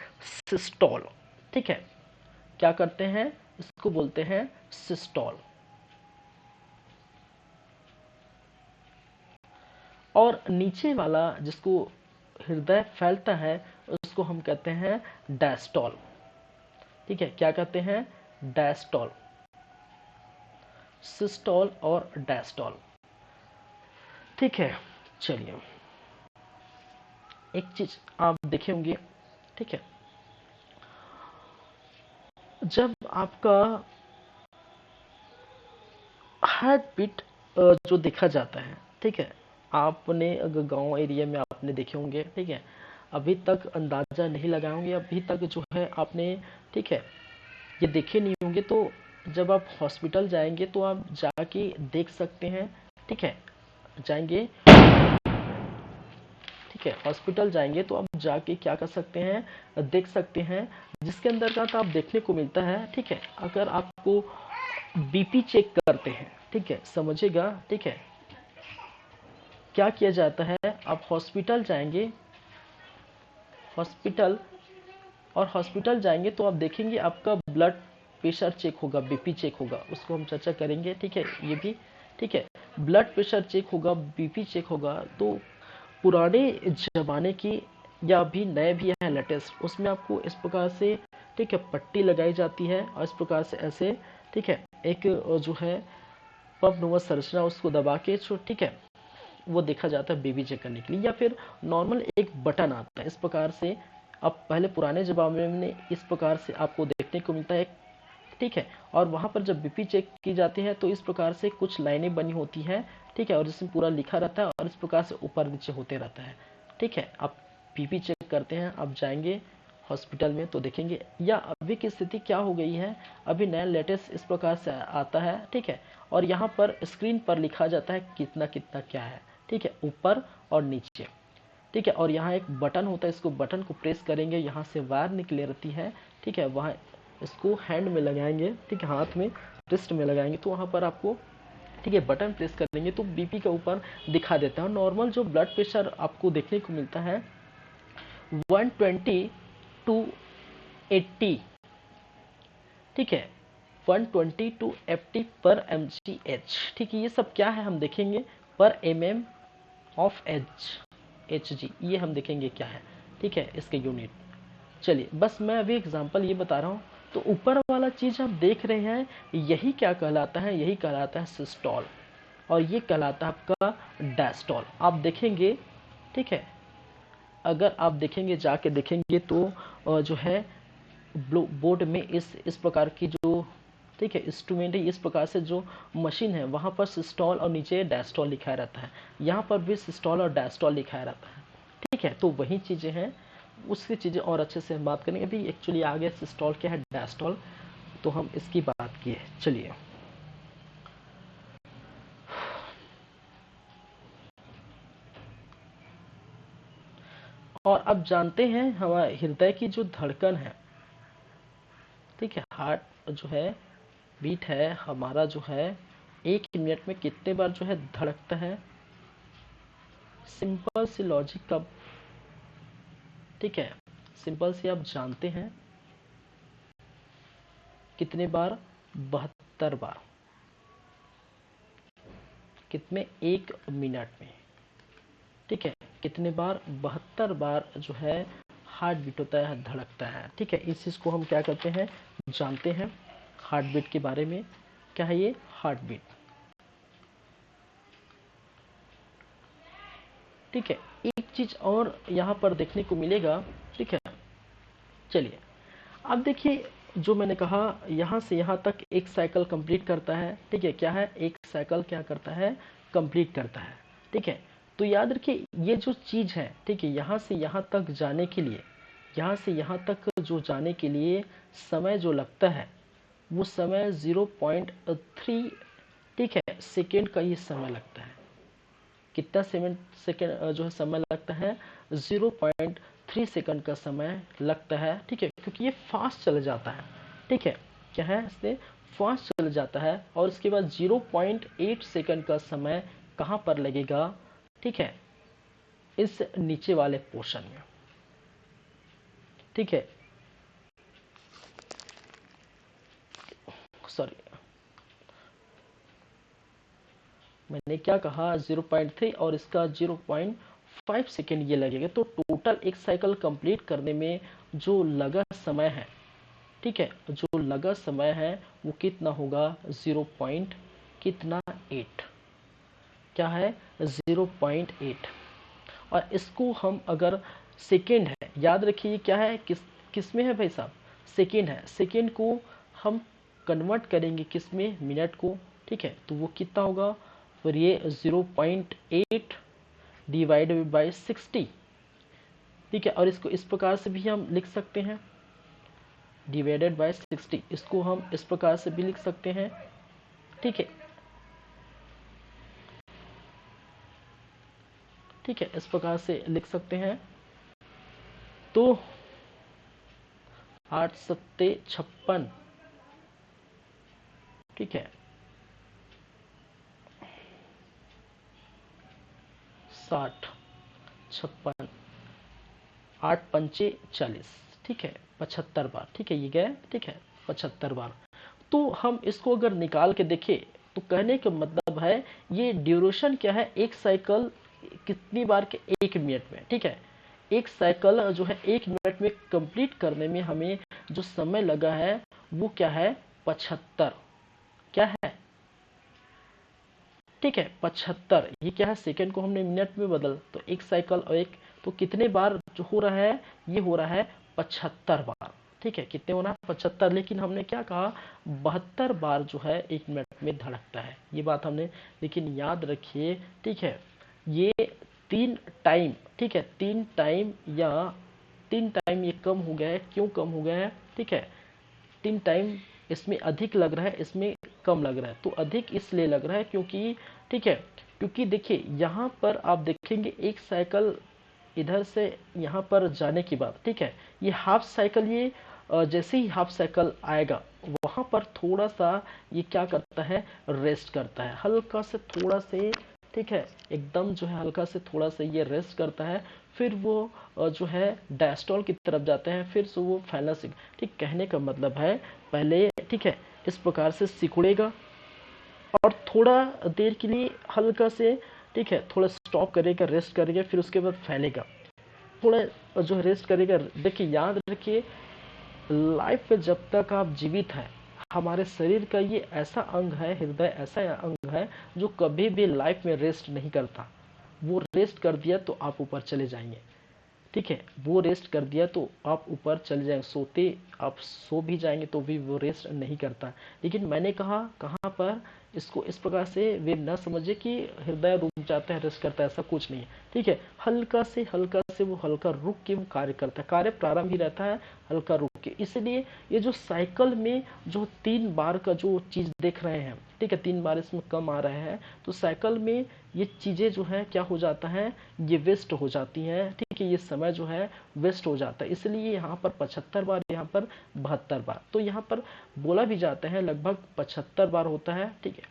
सिस्टोल। ठीक है, क्या करते हैं, इसको बोलते हैं सिस्टोल। और नीचे वाला जिसको हृदय फैलता है उसको हम कहते हैं डायस्टोल। ठीक है, क्या कहते हैं, डायस्टोल, सिस्टोल और डायस्टोल। ठीक है, चलिए एक चीज आप देखे होंगे, ठीक है, जब आपका हार्ट बीट जो देखा जाता है, ठीक है, आपने अगर गांव एरिया में आपने देखे होंगे, ठीक है, अभी तक अंदाजा नहीं लगाए होंगे, अभी तक जो है आपने, ठीक है, ये देखे नहीं होंगे, तो जब आप हॉस्पिटल जाएंगे तो आप जाके देख सकते हैं। ठीक है, जाएंगे, ठीक है, हॉस्पिटल जाएंगे तो आप जाके क्या कर सकते हैं, देख सकते हैं, जिसके अंदर का आप देखने को मिलता है। ठीक है, अगर आपको बीपी चेक करते हैं, ठीक है, समझिएगा, ठीक है, क्या किया जाता है, आप हॉस्पिटल जाएंगे, हॉस्पिटल, और हॉस्पिटल जाएंगे तो आप देखेंगे आपका ब्लड प्रेशर चेक होगा, बीपी चेक होगा, उसको हम चर्चा करेंगे। ठीक है, ये भी, ठीक है, ब्लड प्रेशर चेक होगा, बीपी चेक होगा। तो पुराने जमाने की या अभी नए भी है लेटेस्ट, उसमें आपको इस प्रकार से, ठीक है, पट्टी लगाई जाती है और इस प्रकार से ऐसे, ठीक है, एक जो है पंप नुमा संरचना उसको दबा के, ठीक है, वो देखा जाता है बीबी चेक करने के लिए, या फिर नॉर्मल एक बटन आता है इस प्रकार से। अब पहले पुराने जमाने में इस प्रकार से आपको देखने को मिलता है, ठीक है, और वहां पर जब बीपी चेक की जाती है तो इस प्रकार से कुछ लाइनें बनी होती हैं, ठीक है, और जिसमें पूरा लिखा रहता है और इस प्रकार से ऊपर नीचे होते रहता है। ठीक है, आप बीपी चेक करते हैं, आप जाएंगे हॉस्पिटल में तो देखेंगे, या अभी की स्थिति क्या हो गई है, अभी नया लेटेस्ट इस प्रकार से आता है। ठीक है, और यहाँ पर स्क्रीन पर लिखा जाता है कितना कितना क्या है, ठीक है, ऊपर और नीचे। ठीक है, और यहाँ एक बटन होता है, इसको बटन को प्रेस करेंगे, यहाँ से वायर निकले रहती है। ठीक है, वहाँ इसको हैंड में लगाएंगे, ठीक है, हाथ में, रिस्ट में लगाएंगे तो वहाँ पर आपको, ठीक है, बटन प्रेस करेंगे तो बीपी के ऊपर दिखा देता है। नॉर्मल जो ब्लड प्रेशर आपको देखने को मिलता है 120 टू 80, ठीक है, 120 टू 80 पर mgh। ठीक है, ये सब क्या है हम देखेंगे, पर mm ऑफ एच जी, ये हम देखेंगे क्या है। ठीक है, इसके यूनिट, चलिए बस मैं अभी एग्जांपल ये बता रहा हूँ। तो ऊपर वाला चीज आप देख रहे हैं, यही क्या कहलाता है, यही कहलाता है सिस्टोल, और ये कहलाता है आपका डायस्टोल। आप देखेंगे, ठीक है, अगर आप देखेंगे, जाके देखेंगे तो जो है बोर्ड में इस प्रकार की जो, ठीक है, इंस्ट्रूमेंट है, इस प्रकार से जो मशीन है वहाँ पर सिस्टोल और नीचे डायस्टोल लिखा रहता है, यहाँ पर भी सिस्टोल और डायस्टोल लिखा रहता है। ठीक है, तो वही चीज़ें हैं, उसकी चीज़ें और अच्छे से हम बात करेंगे। अभी एक्चुअली आगे सिस्टोल क्या है, डायस्टोल, तो हम इसकी बात किए। चलिए और अब जानते हैं हमारे हृदय की जो धड़कन है, ठीक है, हार्ट जो है बीट है हमारा जो है 1 मिनट में कितने बार जो है धड़कता है। सिंपल सी लॉजिक का, ठीक है, सिंपल सी आप जानते हैं कितने बार, 72 बार। कितने, 1 मिनट में, ठीक है, कितने बार, 72 बार जो है हार्ट बीट होता है, धड़कता है, ठीक है। इस चीज को हम क्या करते हैं, जानते हैं हार्ट बीट के बारे में। क्या है ये हार्ट बीट, ठीक है। एक चीज और यहाँ पर देखने को मिलेगा, ठीक है। चलिए अब देखिए, जो मैंने कहा यहाँ से यहाँ तक एक साइकिल कंप्लीट करता है, ठीक है। क्या है, एक साइकिल क्या करता है, कंप्लीट करता है, ठीक है। तो याद रखिए ये जो चीज है, ठीक है, यहाँ से यहाँ तक जाने के लिए, यहाँ से यहाँ तक जो जाने के लिए समय जो लगता है वो समय 0.3, ठीक है, सेकेंड का ये समय लगता है। कितना सेकेंड जो है समय लगता है, 0.3 सेकंड का समय लगता है, ठीक है, क्योंकि ये फास्ट चल जाता है, ठीक है। क्या है, इससे फास्ट चल जाता है। और इसके बाद 0.8 सेकंड का समय कहाँ पर लगेगा, ठीक है, इस नीचे वाले पोर्शन में, ठीक है, सॉरी मैंने क्या कहा, 0.3 और इसका 0.5 सेकेंड ये लगेगा। तो टोटल एक साइकिल कंप्लीट करने में जो लगा समय है, ठीक है, जो लगा समय है वो कितना होगा, 0 पॉइंट कितना 8, क्या है 0.8। और इसको हम अगर सेकेंड है, याद रखिए क्या है, किस में है भाई साहब, सेकेंड है। सेकेंड को हम कन्वर्ट करेंगे किस में, मिनट को, ठीक है। तो वो कितना होगा, फिर ये 0.8 डिवाइडेड बाई 60, ठीक है। और इसको इस प्रकार से भी हम लिख सकते हैं, डिवाइडेड बाय 60, इसको हम इस प्रकार से भी लिख सकते हैं, ठीक है, ठीक है, इस प्रकार से लिख सकते हैं। तो 8 सत्ते 56, ठीक है, 60 56, 8 पंचे 40, ठीक है, 75 बार, ठीक है, ये गए, ठीक है, 75 बार। तो हम इसको अगर निकाल के देखें तो कहने का मतलब है ये ड्यूरेशन क्या है, एक साइकिल कितनी बार के, 1 मिनट में, ठीक है। एक साइकिल जो है 1 मिनट में कंप्लीट करने में हमें जो समय लगा है वो क्या है, 75, क्या है, ठीक है, 75। ये क्या है, सेकंड को हमने मिनट में बदल, तो एक साइकिल और एक, तो कितने बार जो हो रहा है, ये हो रहा है 75 बार, ठीक है। कितने होना है, 75। लेकिन हमने क्या कहा, 72 बार जो है 1 मिनट में धड़कता है, ये बात हमने, लेकिन याद रखिए, ठीक है, ये 3 टाइम, ठीक है, 3 टाइम या 3 टाइम ये कम हो गया है। क्यों कम हो गया है, ठीक है, 3 टाइम इसमें अधिक लग रहा है, इसमें कम लग रहा है। तो अधिक इसलिए लग रहा है क्योंकि, ठीक है, क्योंकि देखिए यहाँ पर आप देखेंगे एक साइकिल इधर से यहाँ पर जाने के बाद, ठीक है, ये हाफ साइकिल, ये जैसे ही हाफ साइकिल आएगा वहां पर थोड़ा सा ये क्या करता है, रेस्ट करता है, हल्का से थोड़ा से, ठीक है, एकदम जो है हल्का से थोड़ा सा ये रेस्ट करता है। फिर वो जो है डायस्टॉल की तरफ जाते हैं, फिर से वो फैलासिक, ठीक, कहने का मतलब है पहले, ठीक है, इस प्रकार से सिकुड़ेगा और थोड़ा देर के लिए हल्का से, ठीक है, थोड़ा स्टॉप करेगा, रेस्ट करेगा, फिर उसके बाद फैलेगा, थोड़ा जो रेस्ट करेगा। देखिए याद रखिए, लाइफ में जब तक आप जीवित हैं, हमारे शरीर का ये ऐसा अंग है, हृदय ऐसा अंग है जो कभी भी लाइफ में रेस्ट नहीं करता। वो रेस्ट कर दिया तो आप ऊपर चले जाएंगे, ठीक है, वो रेस्ट कर दिया तो आप ऊपर चले जाएंगे, सोते आप सो भी जाएंगे तो भी वो रेस्ट नहीं करता। लेकिन मैंने कहा कहाँ पर, इसको इस प्रकार से वे न समझे कि हृदय रुक जाता है, रेस्ट करता है, ऐसा कुछ नहीं है, ठीक है। हल्का से से वो हल्का रुक के वो कार्य करता है, कार्य प्रारंभ ही रहता है हल्का रुक के। इसलिए ये जो साइकिल में जो 3 बार का जो चीज देख रहे हैं, ठीक है, 3 बार इसमें कम आ रहे हैं, तो साइकिल में ये चीजें जो है क्या हो जाता है, ये वेस्ट हो जाती हैं, ठीक है, ये समय जो है वेस्ट हो जाता है। इसलिए यहाँ पर 75 बार, यहाँ पर 72 बार, तो यहाँ पर बोला भी जाता है लगभग 75 बार होता है, ठीक है,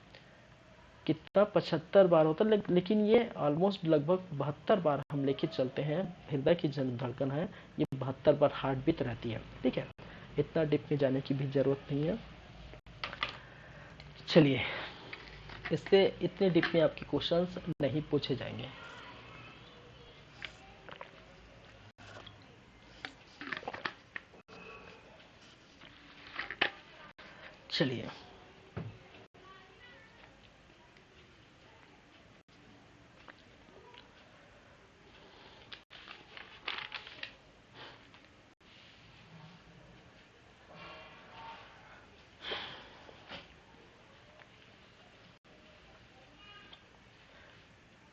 कितना 75 बार होता है, लेकिन ये ऑलमोस्ट लगभग 72 बार हम लेके चलते हैं। हृदय की जो धड़कन है ये 72 बार हार्ट बीट रहती है, ठीक है, इतना डीप में जाने की भी जरूरत नहीं है। चलिए, इससे इतने डीप में आपके क्वेश्चंस नहीं पूछे जाएंगे। चलिए,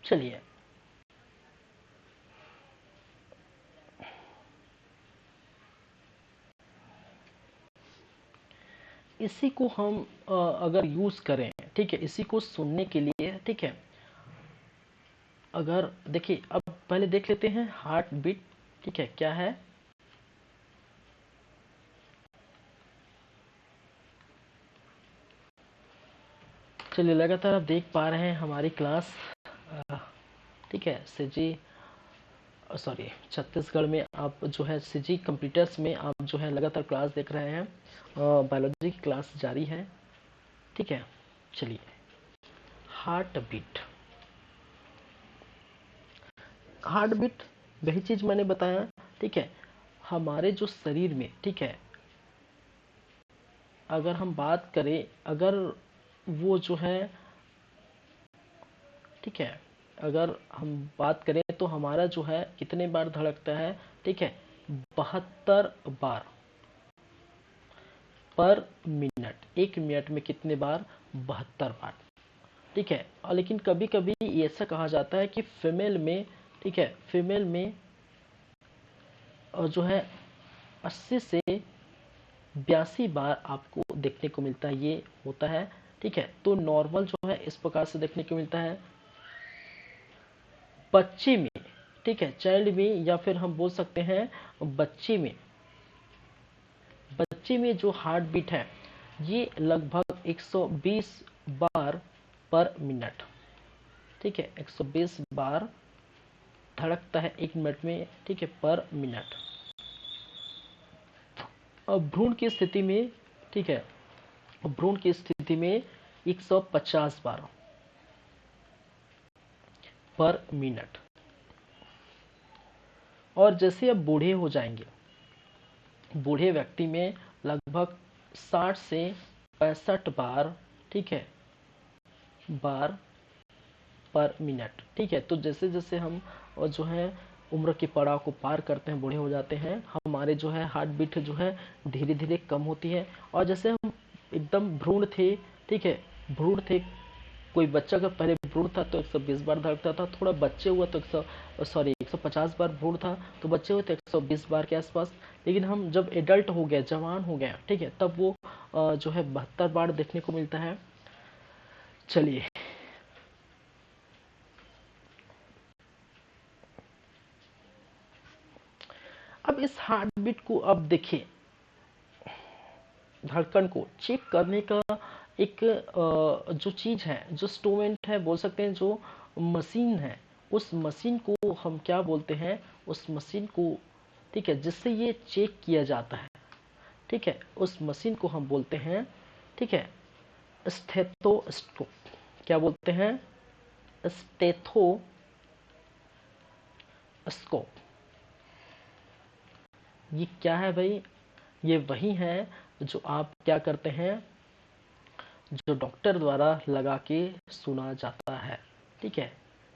चलिए इसी को हम अगर यूज करें, ठीक है, इसी को सुनने के लिए, ठीक है, अगर देखिए अब पहले देख लेते हैं हार्ट बीट, ठीक है, क्या है। चलिए, लगातार आप देख पा रहे हैं हमारी क्लास, ठीक है, सीजी सॉरी छत्तीसगढ़ में आप जो है सीजी कंप्यूटर्स में आप जो है लगातार क्लास देख रहे हैं, बायोलॉजी की क्लास जारी है, ठीक है। चलिए, हार्ट बीट, हार्ट बीट वही चीज मैंने बताया, ठीक है, हमारे जो शरीर में, ठीक है, अगर हम बात करें, अगर वो जो है, ठीक है, अगर हम बात करें तो हमारा जो है कितने बार धड़कता है, ठीक है, 72 बार पर मिनट, 1 मिनट में कितने बार, 72 बार, ठीक है। और लेकिन कभी कभी ऐसा कहा जाता है कि फीमेल में, ठीक है, फीमेल में जो है 80 से 82 बार आपको देखने को मिलता है, ये होता है, ठीक है। तो नॉर्मल जो है इस प्रकार से देखने को मिलता है बच्चे में, ठीक है, चाइल्ड में, या फिर हम बोल सकते हैं बच्चे में, बच्चे में जो हार्ट बीट है ये लगभग 120 बार पर मिनट, ठीक है, 120 बार धड़कता है 1 मिनट में, ठीक है, पर मिनट। अब भ्रूण की स्थिति में, ठीक है, भ्रूण की स्थिति में 150 बार पर मिनट। और जैसे अब बूढ़े हो जाएंगे, बूढ़े व्यक्ति में लगभग 60 से 65 बार, ठीक है, बार पर मिनट, ठीक है। तो जैसे जैसे हम जो है उम्र के पड़ाव को पार करते हैं, बूढ़े हो जाते हैं, हमारे जो है हार्ट बीट जो है धीरे धीरे कम होती है। और जैसे हम एकदम भ्रूण थे, ठीक है, भ्रूण थे, कोई बच्चा का पहले भ्रूण था तो 120 बार धड़कता था, थोड़ा बच्चे हुआ तो 150 बार भ्रूण था, तो बच्चे हुए तो 120 बार के आसपास। लेकिन हम जब एडल्ट हो गए, जवान हो गए, ठीक है, तब वो जो है 72 बार देखने को मिलता है। चलिए, अब इस हार्ट बीट को अब देखिए, धड़कन को चेक करने का एक जो चीज है, जो इंस्ट्रूमेंट है, बोल सकते हैं जो मशीन है, उस मशीन को हम क्या बोलते हैं, उस मशीन को, ठीक है, जिससे ये चेक किया जाता है, ठीक है, उस मशीन को हम बोलते हैं, ठीक है, स्टेथोस्कोप। क्या बोलते हैं, स्टेथोस्कोप। ये क्या है भाई, ये वही है जो आप क्या करते हैं, जो डॉक्टर द्वारा लगा के सुना जाता है, ठीक है।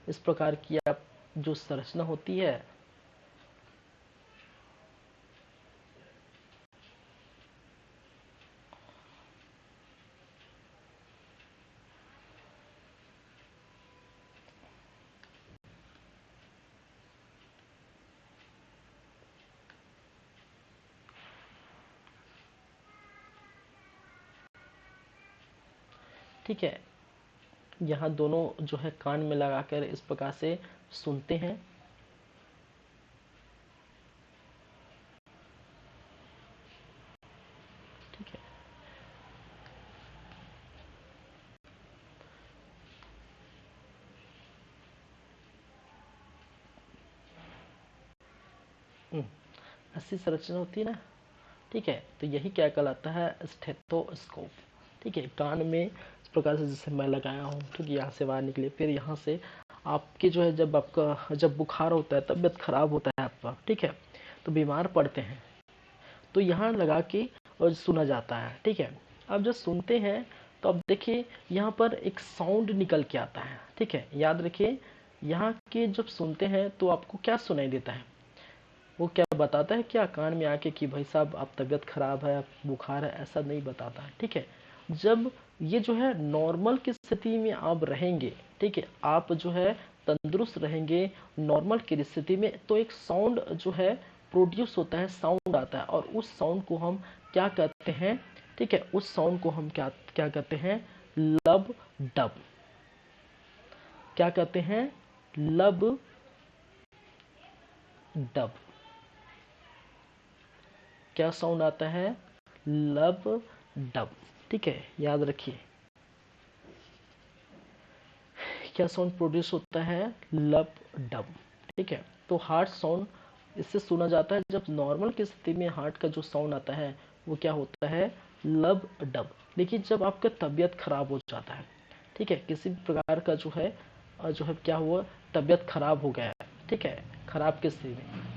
इस प्रकार की आप जो संरचना होती है, ठीक है, यहाँ दोनों जो है कान में लगाकर इस प्रकार से सुनते हैं। ठीक है, ऐसी संरचना होती है ना। ठीक है, तो यही क्या कहलाता है, स्टेथोस्कोप। ठीक है, कान में इस प्रकार से जैसे मैं लगाया हूँ, ठीक है, यहाँ से बाहर निकले, फिर यहाँ से आपके जो है जब बुखार होता है, तबीयत खराब होता है आपका, ठीक है, तो बीमार पड़ते हैं, तो यहाँ लगा के और सुना जाता है। ठीक है, अब जब सुनते हैं तो अब देखिए यहाँ पर एक साउंड निकल के आता है। ठीक है, याद रखिए, यहाँ के जब सुनते हैं तो आपको क्या सुनाई देता है, वो क्या बताता है क्या कान में आके कि भाई साहब आप तबीयत खराब है, बुखार है, ऐसा नहीं बताता है। ठीक है, जब ये जो है नॉर्मल की स्थिति में आप रहेंगे, ठीक है, आप जो है तंदुरुस्त रहेंगे नॉर्मल की स्थिति में, तो एक साउंड जो है प्रोड्यूस होता है, साउंड आता है, और उस साउंड को हम क्या कहते हैं, ठीक है, उस साउंड को हम क्या क्या कहते हैं, लब डब। क्या कहते हैं, लब डब। क्या साउंड आता है, लब डब। ठीक है, याद रखिए क्या साउंड प्रोड्यूस होता है, लब डब। ठीक है, तो हार्ट साउंड इससे सुना जाता है, जब नॉर्मल की स्थिति में हार्ट का जो साउंड आता है वो क्या होता है, लब डब। लेकिन जब आपका तबीयत खराब हो जाता है, ठीक है, किसी भी प्रकार का जो है क्या हुआ, तबीयत खराब हो गया है, ठीक है, खराब की स्थिति में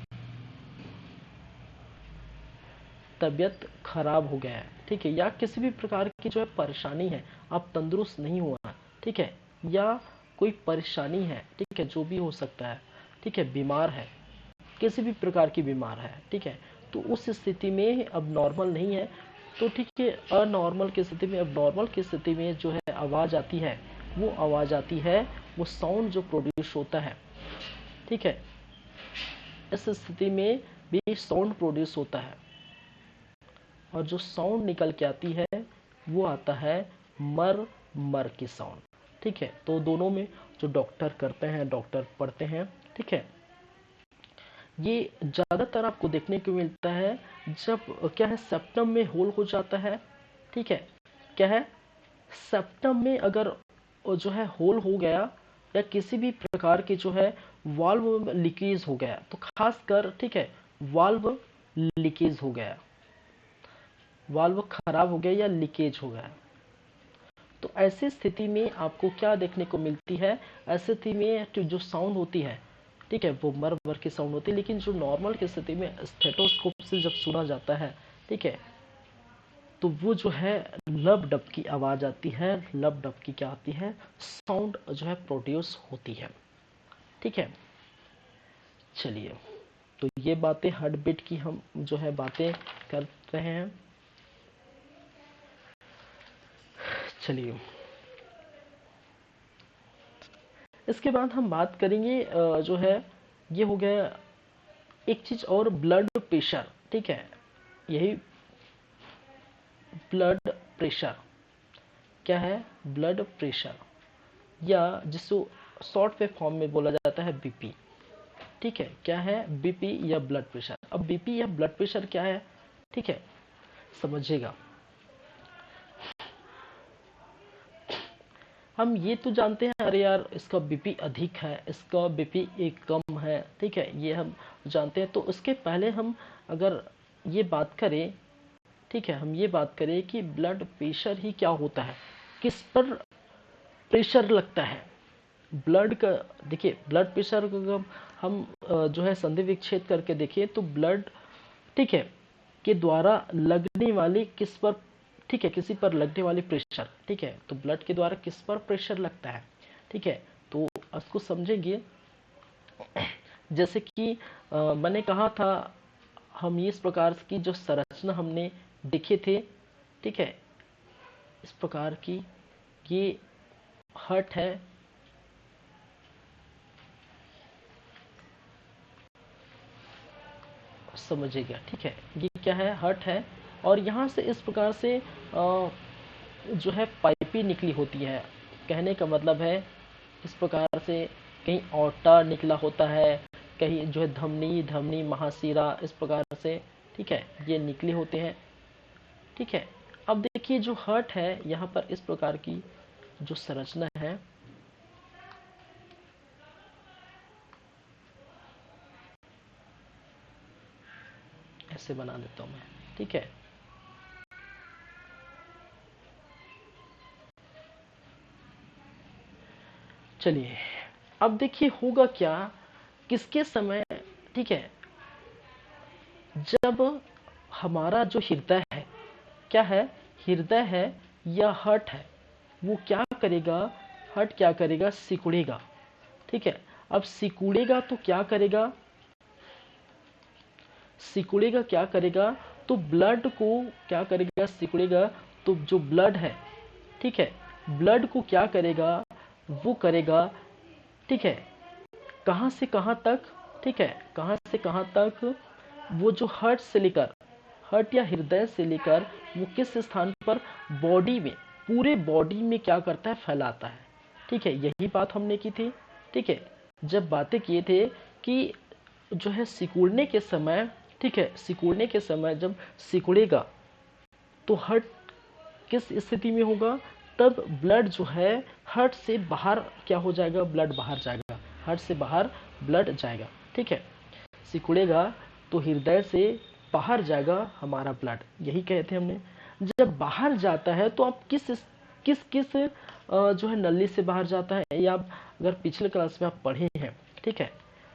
तबीयत खराब हो गया है, ठीक है, या किसी भी प्रकार की जो है परेशानी है, आप तंदुरुस्त नहीं हुआ, ठीक है, या कोई परेशानी है, ठीक है, जो भी हो सकता है, ठीक है, बीमार है, किसी भी प्रकार की बीमार है, ठीक है, तो उस स्थिति में अब नॉर्मल नहीं है, तो ठीक है, अनॉर्मल की स्थिति में, अब नॉर्मल की स्थिति में जो है आवाज़ आती है, वो आवाज़ आती है, वो साउंड जो प्रोड्यूस होता है, ठीक है, इस स्थिति में भी साउंड प्रोड्यूस होता है, और जो साउंड निकल के आती है वो आता है मर मर की साउंड। ठीक है, तो दोनों में जो डॉक्टर करते हैं, डॉक्टर पढ़ते हैं, ठीक है, ये ज़्यादातर आपको देखने को मिलता है जब क्या है, सेप्टम में होल हो जाता है। ठीक है, क्या है, सेप्टम में अगर जो है होल हो गया, या किसी भी प्रकार की जो है वाल्व में लीकेज हो गया, तो खासकर ठीक है, वाल्व लीकेज हो गया, वाल्व खराब हो गया या लीकेज हो गया, तो ऐसी स्थिति में आपको क्या देखने को मिलती है, ऐसी स्थिति में जो साउंड होती है, ठीक है, वो मर मर की साउंड होती है। लेकिन जो नॉर्मल की स्थिति में स्टेथोस्कोप से जब सुना जाता है, ठीक है, तो वो जो है लब डब की आवाज़ आती है, लब डब की क्या आती है, साउंड जो है प्रोड्यूस होती है। ठीक है, चलिए, तो ये बातें हार्ट बीट की हम जो है बातें कर रहे हैं। चलिए, इसके बाद हम बात करेंगे जो है, ये हो गया एक चीज और, ब्लड प्रेशर। ठीक है, यही ब्लड प्रेशर क्या है, ब्लड प्रेशर, या जिसको शॉर्ट वे फॉर्म में बोला जाता है बीपी। ठीक है, क्या है, बीपी या ब्लड प्रेशर। अब बीपी या ब्लड प्रेशर क्या है, ठीक है, समझिएगा। हम ये तो जानते हैं, अरे यार इसका बीपी अधिक है, इसका बीपी एक कम है, ठीक है, ये हम जानते हैं। तो उसके पहले हम अगर ये बात करें, ठीक है, हम ये बात करें कि ब्लड प्रेशर ही क्या होता है, किस पर प्रेशर लगता है ब्लड का। देखिए, ब्लड प्रेशर को अगर हम जो है संधि विच्छेद करके देखिए, तो ब्लड, ठीक है, के द्वारा लगने वाली किस पर, ठीक है, किसी पर लगने वाली प्रेशर, ठीक है, तो ब्लड के द्वारा किस पर प्रेशर लगता है, ठीक है, तो उसको समझेंगे। जैसे कि मैंने कहा था, हम इस प्रकार की जो संरचना हमने देखे थे, ठीक है, इस प्रकार की, ये हर्ट है, समझिएगा, ठीक है, ये क्या है, हर्ट है, और यहाँ से इस प्रकार से जो है पाइपिंग भी निकली होती है। कहने का मतलब है इस प्रकार से कहीं ओटा निकला होता है, कहीं जो है धमनी, धमनी महासीरा, इस प्रकार से, ठीक है, ये निकले होते हैं। ठीक है, अब देखिए जो हर्ट है यहाँ पर इस प्रकार की जो संरचना है, ऐसे बना देता हूं मैं। ठीक है, चलिए अब देखिए होगा क्या, किसके समय, ठीक है, जब हमारा जो हृदय है, क्या है, हृदय है या हर्ट है, वो क्या करेगा, हर्ट क्या करेगा, सिकुड़ेगा। ठीक है, अब सिकुड़ेगा तो क्या करेगा, सिकुड़ेगा क्या करेगा, तो ब्लड को क्या करेगा, सिकुड़ेगा तो जो ब्लड है, ठीक है, ब्लड को क्या करेगा, वो करेगा, ठीक है, कहां से कहां तक, ठीक है, कहां से कहां तक, वो जो हर्ट से लेकर, हर्ट या हृदय से लेकर वो किस स्थान पर, बॉडी में, पूरे बॉडी में क्या करता है, फैलाता है। ठीक है, यही बात हमने की थी। ठीक है, जब बातें किए थे कि जो है सिकुड़ने के समय, ठीक है, सिकुड़ने के समय जब सिकुड़ेगा तो हर्ट किस स्थिति में होगा, तब ब्लड जो है हर्ट से बाहर क्या हो जाएगा, ब्लड बाहर जाएगा, हर्ट से बाहर ब्लड जाएगा। ठीक है, सिकुड़ेगा तो हृदय से बाहर जाएगा हमारा ब्लड, यही कहे थे हमने। जब बाहर जाता है तो आप किस किस किस जो है नली से बाहर जाता है, या आप अगर पिछले क्लास में आप पढ़े हैं, ठीक है,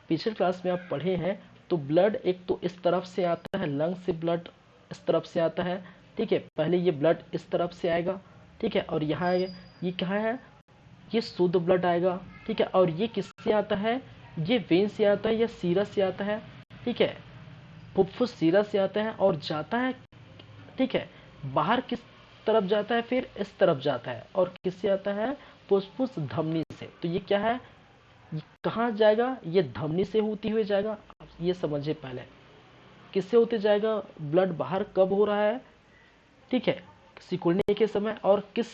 पिछले क्लास में आप पढ़े हैं, तो ब्लड एक तो इस तरफ से आता है, लंग से ब्लड इस तरफ से आता है। ठीक है, पहले ये ब्लड इस तरफ से आएगा, ठीक है, और यहाँ ये क्या है, ये शुद्ध ब्लड आएगा। ठीक है, और ये किससे आता है, ये वेन से आता है या सीरा से आता है। ठीक है, फुफ्फुस सीरा से आता है और जाता है, ठीक है, बाहर किस तरफ जाता है, फिर इस तरफ जाता है, और किससे आता है, फुफ्फुस धमनी से। तो ये क्या है, ये कहाँ जाएगा, ये धमनी से होती हुई जाएगा। ये समझिए पहले, किससे होते जाएगा, ब्लड बाहर कब हो रहा है, ठीक है, सिकुड़ने के समय, और किस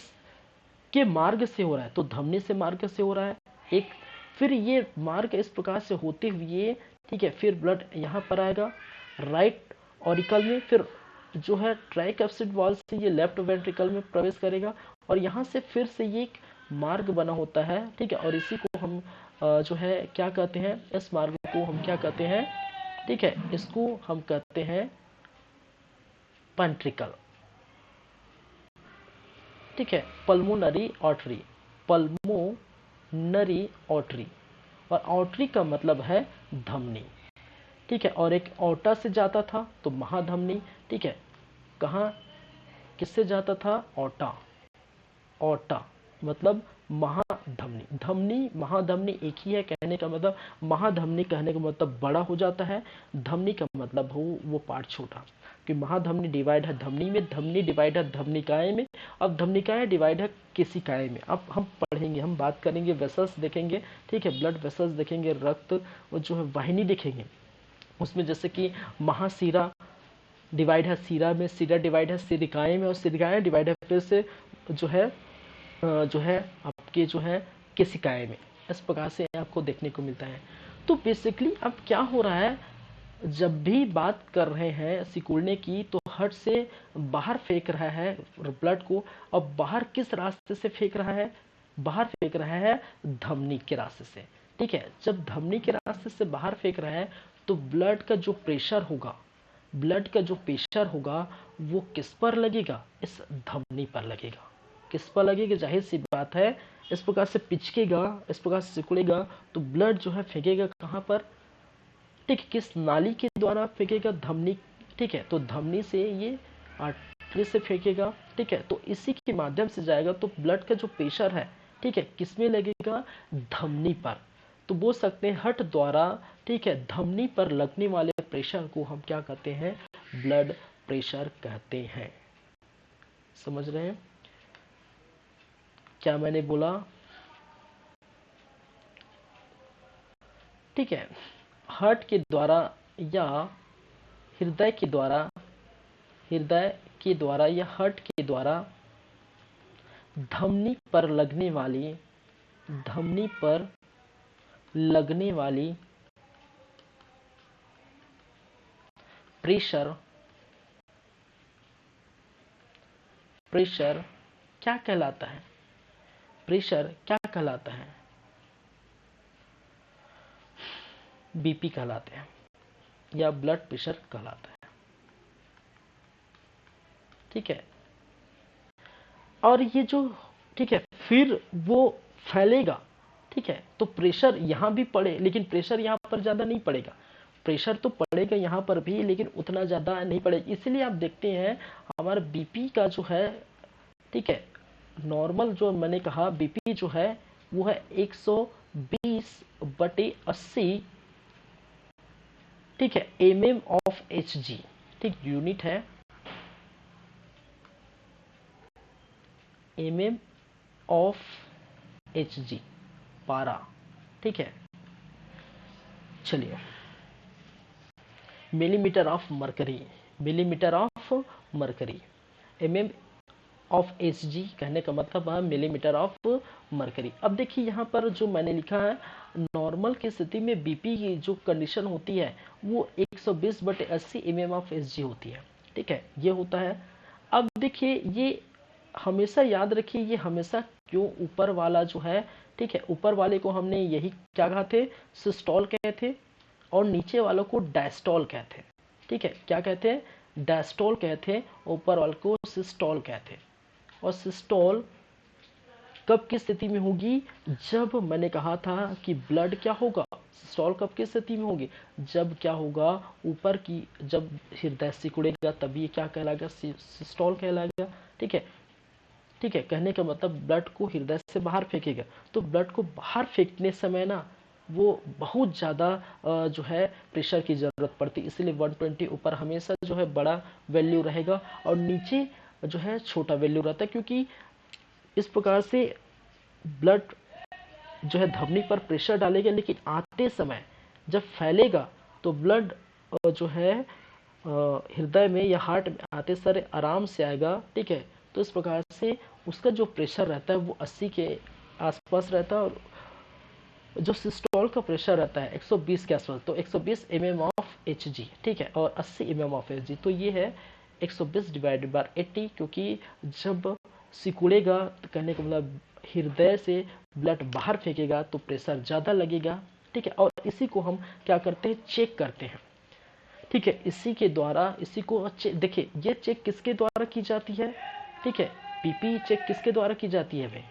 के मार्ग से हो रहा है, तो धमनी से मार्ग से हो रहा है एक। फिर ये मार्ग इस प्रकार से होते हुए, ठीक है, फिर ब्लड यहाँ पर आएगा राइट ऑरिकल में, फिर जो है ट्राइकैप्सिड वॉल से ये लेफ्ट वेंट्रिकल में प्रवेश करेगा, और यहाँ से फिर से ये एक मार्ग बना होता है। ठीक है, और इसी को हम जो है क्या कहते हैं, इस मार्ग को हम क्या कहते हैं, ठीक है, इसको हम कहते हैं पेंट्रिकल। ठीक है, पल्मोनरी ऑर्टरी, पल्मोनरी ऑर्टरी, और ऑर्टरी का मतलब है धमनी। ठीक है, और एक ओटा से जाता था तो महाधमनी। ठीक है, कहाँ किससे जाता था, ओटा, ओटा मतलब महाधमनी, धमनी महाधमनी एक ही है, कहने का मतलब महाधमनी कहने का मतलब बड़ा हो जाता है, धमनी का मतलब हो वो पार्ट छोटा, कि महाधमनी डिवाइड है धमनी में, धमनी डिवाइड है धमनिकाएं में, अब धमनिकाएं डिवाइड है केशिकाएं में। अब हम पढ़ेंगे, हम बात करेंगे, वेसल्स देखेंगे, ठीक है, ब्लड वेसल्स देखेंगे, रक्त और जो है वाहिनी देखेंगे, उसमें जैसे कि महासीरा डिवाइड है सीरा में, सीरा डिवाइड है सिरिकाएं में, और सिरिकाएं डिवाइड है फिर से जो है जो है आपके जो है केशिकाएं में। इस प्रकार से आपको देखने को मिलता है। तो बेसिकली अब क्या हो रहा है, जब भी बात कर रहे हैं सिकुड़ने की, तो हर्ट से बाहर फेंक रहा है ब्लड को। अब बाहर किस रास्ते से फेंक रहा है, बाहर फेंक रहा है धमनी के रास्ते से। ठीक है, जब धमनी के रास्ते से बाहर फेंक रहा है तो ब्लड का जो प्रेशर होगा, ब्लड का जो प्रेशर होगा वो किस पर लगेगा, इस धमनी पर लगेगा। किस पर लगेगा, जाहिर सी बात है, इस प्रकार से पिचकेगा, इस प्रकार से सिकुड़ेगा, तो ब्लड जो है फेंकेगा कहाँ पर, ठीक है, किस नाली के द्वारा फेंकेगा, धमनी। ठीक है, तो धमनी से ये आर्टरी से फेंकेगा। ठीक है, तो इसी के माध्यम से जाएगा, तो ब्लड का जो प्रेशर है, ठीक है, किस में लगेगा, धमनी पर। तो बोल सकते हैं हर्ट द्वारा, ठीक है, धमनी पर लगने वाले प्रेशर को हम क्या कहते हैं, ब्लड प्रेशर कहते हैं। समझ रहे हैं क्या मैंने बोला, ठीक है, हार्ट के द्वारा या हृदय के द्वारा, हृदय के द्वारा या हार्ट के द्वारा धमनी पर लगने वाली, धमनी पर लगने वाली प्रेशर, प्रेशर क्या कहलाता है? प्रेशर क्या कहलाता है? बीपी कहलाते हैं या ब्लड प्रेशर कहलाता है। ठीक है, और ये जो, ठीक है, फिर वो फैलेगा। ठीक है, तो प्रेशर यहाँ भी पड़े, लेकिन प्रेशर यहाँ पर ज़्यादा नहीं पड़ेगा। प्रेशर तो पड़ेगा यहाँ पर भी, लेकिन उतना ज़्यादा नहीं पड़ेगा। इसलिए आप देखते हैं हमारा बीपी का जो है, ठीक है, नॉर्मल जो मैंने कहा बीपी जो है वो है 120/80, ठीक है, mm ऑफ Hg। ठीक, यूनिट है mm ऑफ Hg, पारा। ठीक है, चलिए, millimetre of mercury, millimetre of mercury, mm of Hg कहने का मतलब है मिलीमीटर ऑफ मरकरी। अब देखिए यहाँ पर जो मैंने लिखा है, नॉर्मल की स्थिति में बीपी की जो कंडीशन होती है वो 120/80 mm ऑफ Hg होती है। ठीक है, ये होता है। अब देखिए ये हमेशा याद रखिए, ये हमेशा क्यों ऊपर वाला जो है, ठीक है, ऊपर वाले को हमने यही क्या कहा थे, सिस्टोल कहे थे, और नीचे वालों को डायस्टोल कहते हैं। ठीक है, क्या कहते हैं, डायस्टोल कहते हैं, ऊपर वाले को सिस्टोल कहते हैं। और सिस्टोल कब की स्थिति में होगी, जब मैंने कहा था कि ब्लड क्या होगा, सिस्टोल कब की स्थिति में होगी, जब क्या होगा, ऊपर की जब हृदय सिकुड़ेगा तभी ये क्या कहलाएगा, सिस्टोल कहलाएगा। ठीक है, ठीक है, कहने का मतलब ब्लड को हृदय से बाहर फेंकेगा। तो ब्लड को बाहर फेंकने समय ना वो बहुत ज़्यादा जो है प्रेशर की ज़रूरत पड़ती है, इसलिए 120 ऊपर हमेशा जो है बड़ा वैल्यू रहेगा और नीचे जो है छोटा वैल्यू रहता है, क्योंकि इस प्रकार से ब्लड जो है धमनी पर प्रेशर डालेगा, लेकिन आते समय जब फैलेगा तो ब्लड जो है हृदय में या हार्ट में आते सारे आराम से आएगा। ठीक है, तो इस प्रकार से उसका जो प्रेशर रहता है वो 80 के आसपास रहता है, और जो सिस्टोल का प्रेशर रहता है 120 के आसपास, तो 120 mm ऑफ Hg। ठीक है, और 80 mm ऑफ Hg, तो ये है 120/80, क्योंकि जब सिकुड़ेगा तो कहने का मतलब हृदय से ब्लड बाहर फेंकेगा तो प्रेशर ज़्यादा लगेगा। ठीक है, और इसी को हम क्या करते हैं, चेक करते हैं। ठीक है, इसी के द्वारा, इसी को देखिए, ये चेक किसके द्वारा की जाती है, ठीक है, बीपी चेक किसके द्वारा की जाती है भाई,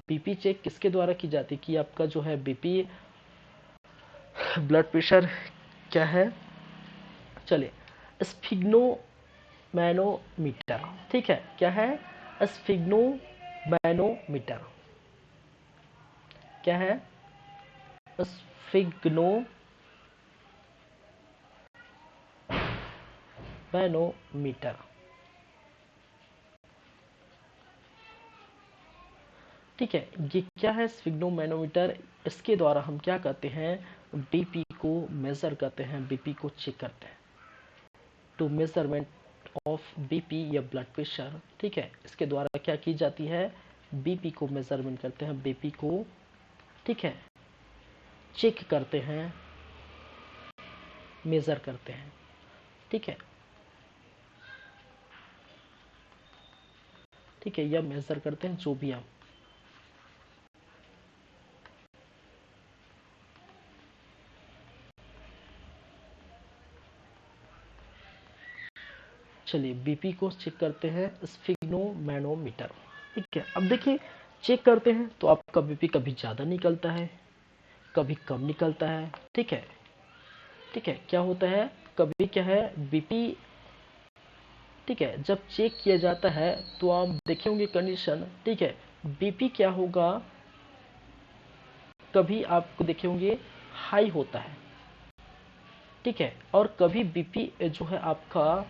बीपी चेक किसके द्वारा की जाती है कि आपका जो है बीपी ब्लड प्रेशर क्या है। चलिए, स्फिग्नोमैनोमीटर। ठीक है, क्या है, स्फिग्नोमैनोमीटर, क्या है, स्फिग्नोमैनोमीटर। ठीक है, ये क्या है, स्फिग्नोमैनोमीटर। इसके द्वारा हम क्या करते हैं, बीपी को मेजर करते हैं, बीपी को चेक करते हैं, टू मेजरमेंट ऑफ बीपी या ब्लड प्रेशर। ठीक है, इसके द्वारा क्या की जाती है, बीपी को मेजरमेंट करते हैं, बीपी को, ठीक है, चेक करते हैं, मेजर करते हैं। ठीक है, ठीक है, या मेजर करते हैं, जो भी आप, चलिए बीपी को चेक करते हैं स्फिग्नोमैनोमीटर। ठीक है, अब देखिए चेक करते हैं तो आपका बीपी कभी ज़्यादा निकलता है, कभी कम निकलता है। ठीक है, ठीक है, क्या होता है, कभी क्या है बीपी, ठीक है, जब चेक किया जाता है तो आप देखे होंगे कंडीशन। ठीक है, बीपी क्या होगा, कभी आपको देखे होंगे हाई होता है। ठीक है, और कभी बीपी जो है आपका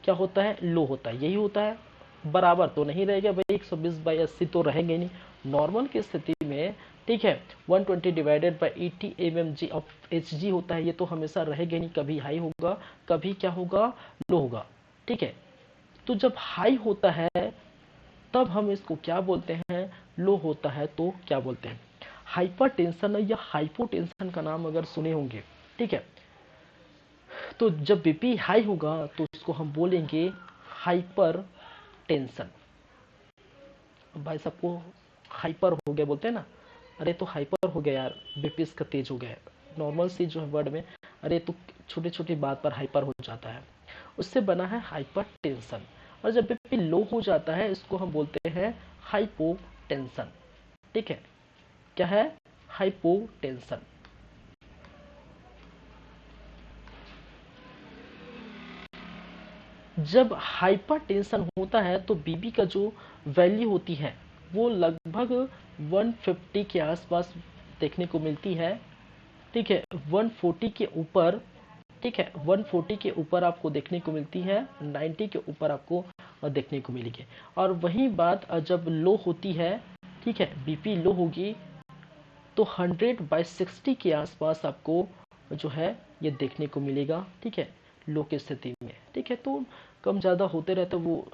क्या होता है, लो होता है। यही होता है, बराबर तो नहीं रहेगा भाई, 120/80 तो रहेंगे नहीं। नॉर्मल की स्थिति में ठीक है। 120 divided by 80 mmg of Hg होता है, ये तो हमेशा रहेगा नहीं, कभी हाई होगा कभी क्या होगा, लो होगा। ठीक है, तो जब हाई होता है तब हम इसको क्या बोलते हैं, लो होता है तो क्या बोलते हैं, हाइपरटेंशन या हाइपोटेंशन का नाम अगर सुने होंगे। ठीक है, तो जब बीपी हाई होगा तो उसको हम बोलेंगे हाइपर टेंशन। भाई सबको हाइपर हो गया बोलते हैं ना, अरे तो हाइपर हो गया यार, बीपी इसका तेज हो गया है, नॉर्मल सी जो है वर्ड में, अरे तो छोटी छोटी बात पर हाइपर हो जाता है, उससे बना है हाइपर टेंशन। और जब बीपी लो हो जाता है इसको हम बोलते हैं हाइपोटेंशन। ठीक है, क्या है, हाइपोटेंशन। जब हाइपरटेंशन होता है तो बीपी का जो वैल्यू होती है वो लगभग 150 के आसपास देखने को मिलती है। ठीक है, 140 के ऊपर, ठीक है 140 के ऊपर आपको देखने को मिलती है, 90 के ऊपर आपको देखने को मिलेगी। और वही बात जब लो होती है, ठीक है बीपी लो होगी तो 100/60 के आसपास आपको जो है ये देखने को मिलेगा। ठीक है, लो की स्थिति में। ठीक है, तो कम ज़्यादा होते रहते वो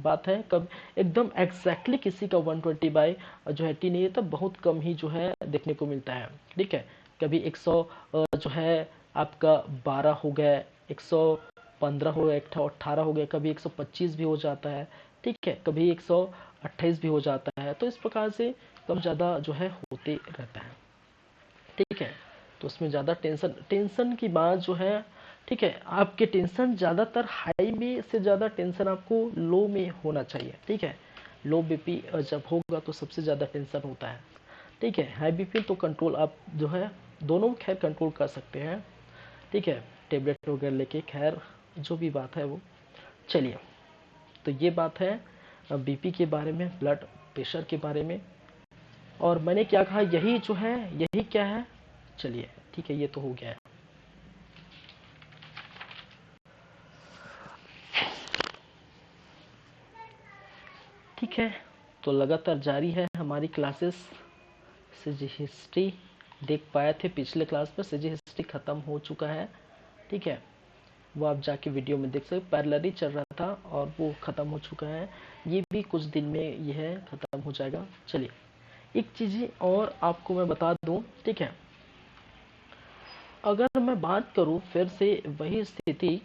बात है, कब एकदम एग्जैक्टली किसी का 120/80 नहीं है, तब बहुत कम ही जो है देखने को मिलता है। ठीक है, कभी 100 जो है आपका 12 हो गया, 115 हो गया, 18 हो गया, कभी 125 भी हो जाता है। ठीक है, कभी 128 भी हो जाता है, तो इस प्रकार से कम ज़्यादा जो है होते रहता है। ठीक है, तो उसमें ज़्यादा टेंशन, टेंशन की बात जो है, ठीक है आपके टेंशन ज़्यादातर हाई में से ज़्यादा टेंशन आपको लो में होना चाहिए। ठीक है, लो बीपी जब होगा तो सबसे ज़्यादा टेंशन होता है। ठीक है, हाई बीपी तो कंट्रोल आप जो है दोनों खैर कंट्रोल कर सकते हैं। ठीक है, टेबलेट वगैरह लेके, खैर जो भी बात है वो, चलिए तो ये बात है बीपी के बारे में, ब्लड प्रेशर के बारे में। और मैंने क्या कहा, यही जो है यही क्या है, चलिए ठीक है ये तो हो गया है। ठीक है, तो लगातार जारी है हमारी क्लासेस। सीजी हिस्ट्री देख पाए थे पिछले क्लास में, सीजी हिस्ट्री ख़त्म हो चुका है। ठीक है, वो आप जाके वीडियो में देख सकते, पैरेलली चल रहा था और वो ख़त्म हो चुका है, ये भी कुछ दिन में ये है ख़त्म हो जाएगा। चलिए एक चीज़ और आपको मैं बता दूं। ठीक है, अगर मैं बात करूं फिर से वही स्थिति,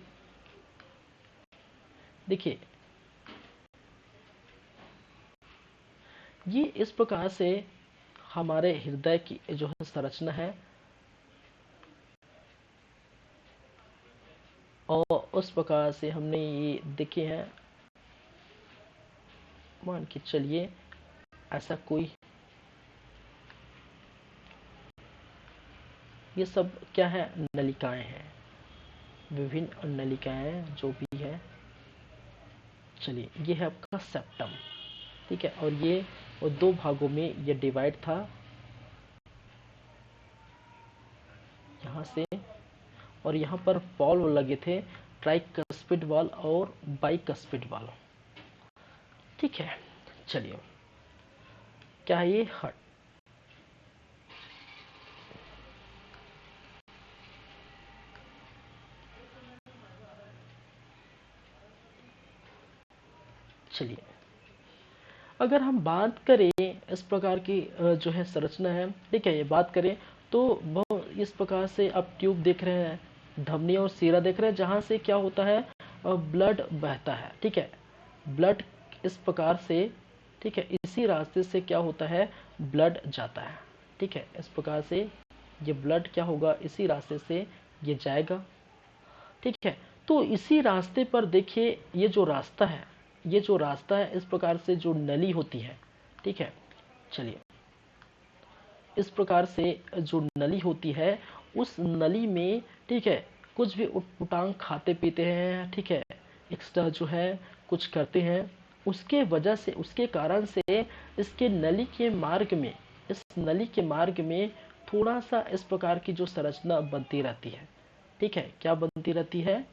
देखिए ये इस प्रकार से हमारे हृदय की जो है संरचना है, और उस प्रकार से हमने ये देखे हैं, मान के चलिए ऐसा कोई, ये सब क्या है, नलिकाएं हैं, विभिन्न नलिकाएं जो भी है। चलिए ये है आपका सेप्टम। ठीक है, और ये और दो भागों में ये डिवाइड था, यहाँ से, और यहाँ पर वॉल्व लगे थे, ट्राइकस्पिड वाल और बाइकस्पिड वाल। ठीक है, चलिए क्या है ये, हट, चलिए अगर हम बात करें इस प्रकार की जो है संरचना है, ठीक है ये बात करें तो वो इस प्रकार से आप ट्यूब देख रहे हैं, धमनी और सीरा देख रहे हैं, जहाँ से क्या होता है, ब्लड बहता है। ठीक है, ब्लड इस प्रकार से, ठीक है इसी रास्ते से क्या होता है, ब्लड जाता है। ठीक है, इस प्रकार से ये ब्लड क्या होगा, इसी रास्ते से ये जाएगा। ठीक है, तो इसी रास्ते पर देखिए ये जो रास्ता है, ये जो रास्ता है इस प्रकार से जो नली होती है, ठीक है चलिए इस प्रकार से जो नली होती है उस नली में, ठीक है कुछ भी उटपुटांग खाते पीते हैं, ठीक है एक्स्ट्रा जो है कुछ करते हैं, उसके वजह से, उसके कारण से इसके नली के मार्ग में, इस नली के मार्ग में थोड़ा सा इस प्रकार की जो संरचना बनती रहती है। ठीक है, क्या बनती रहती है,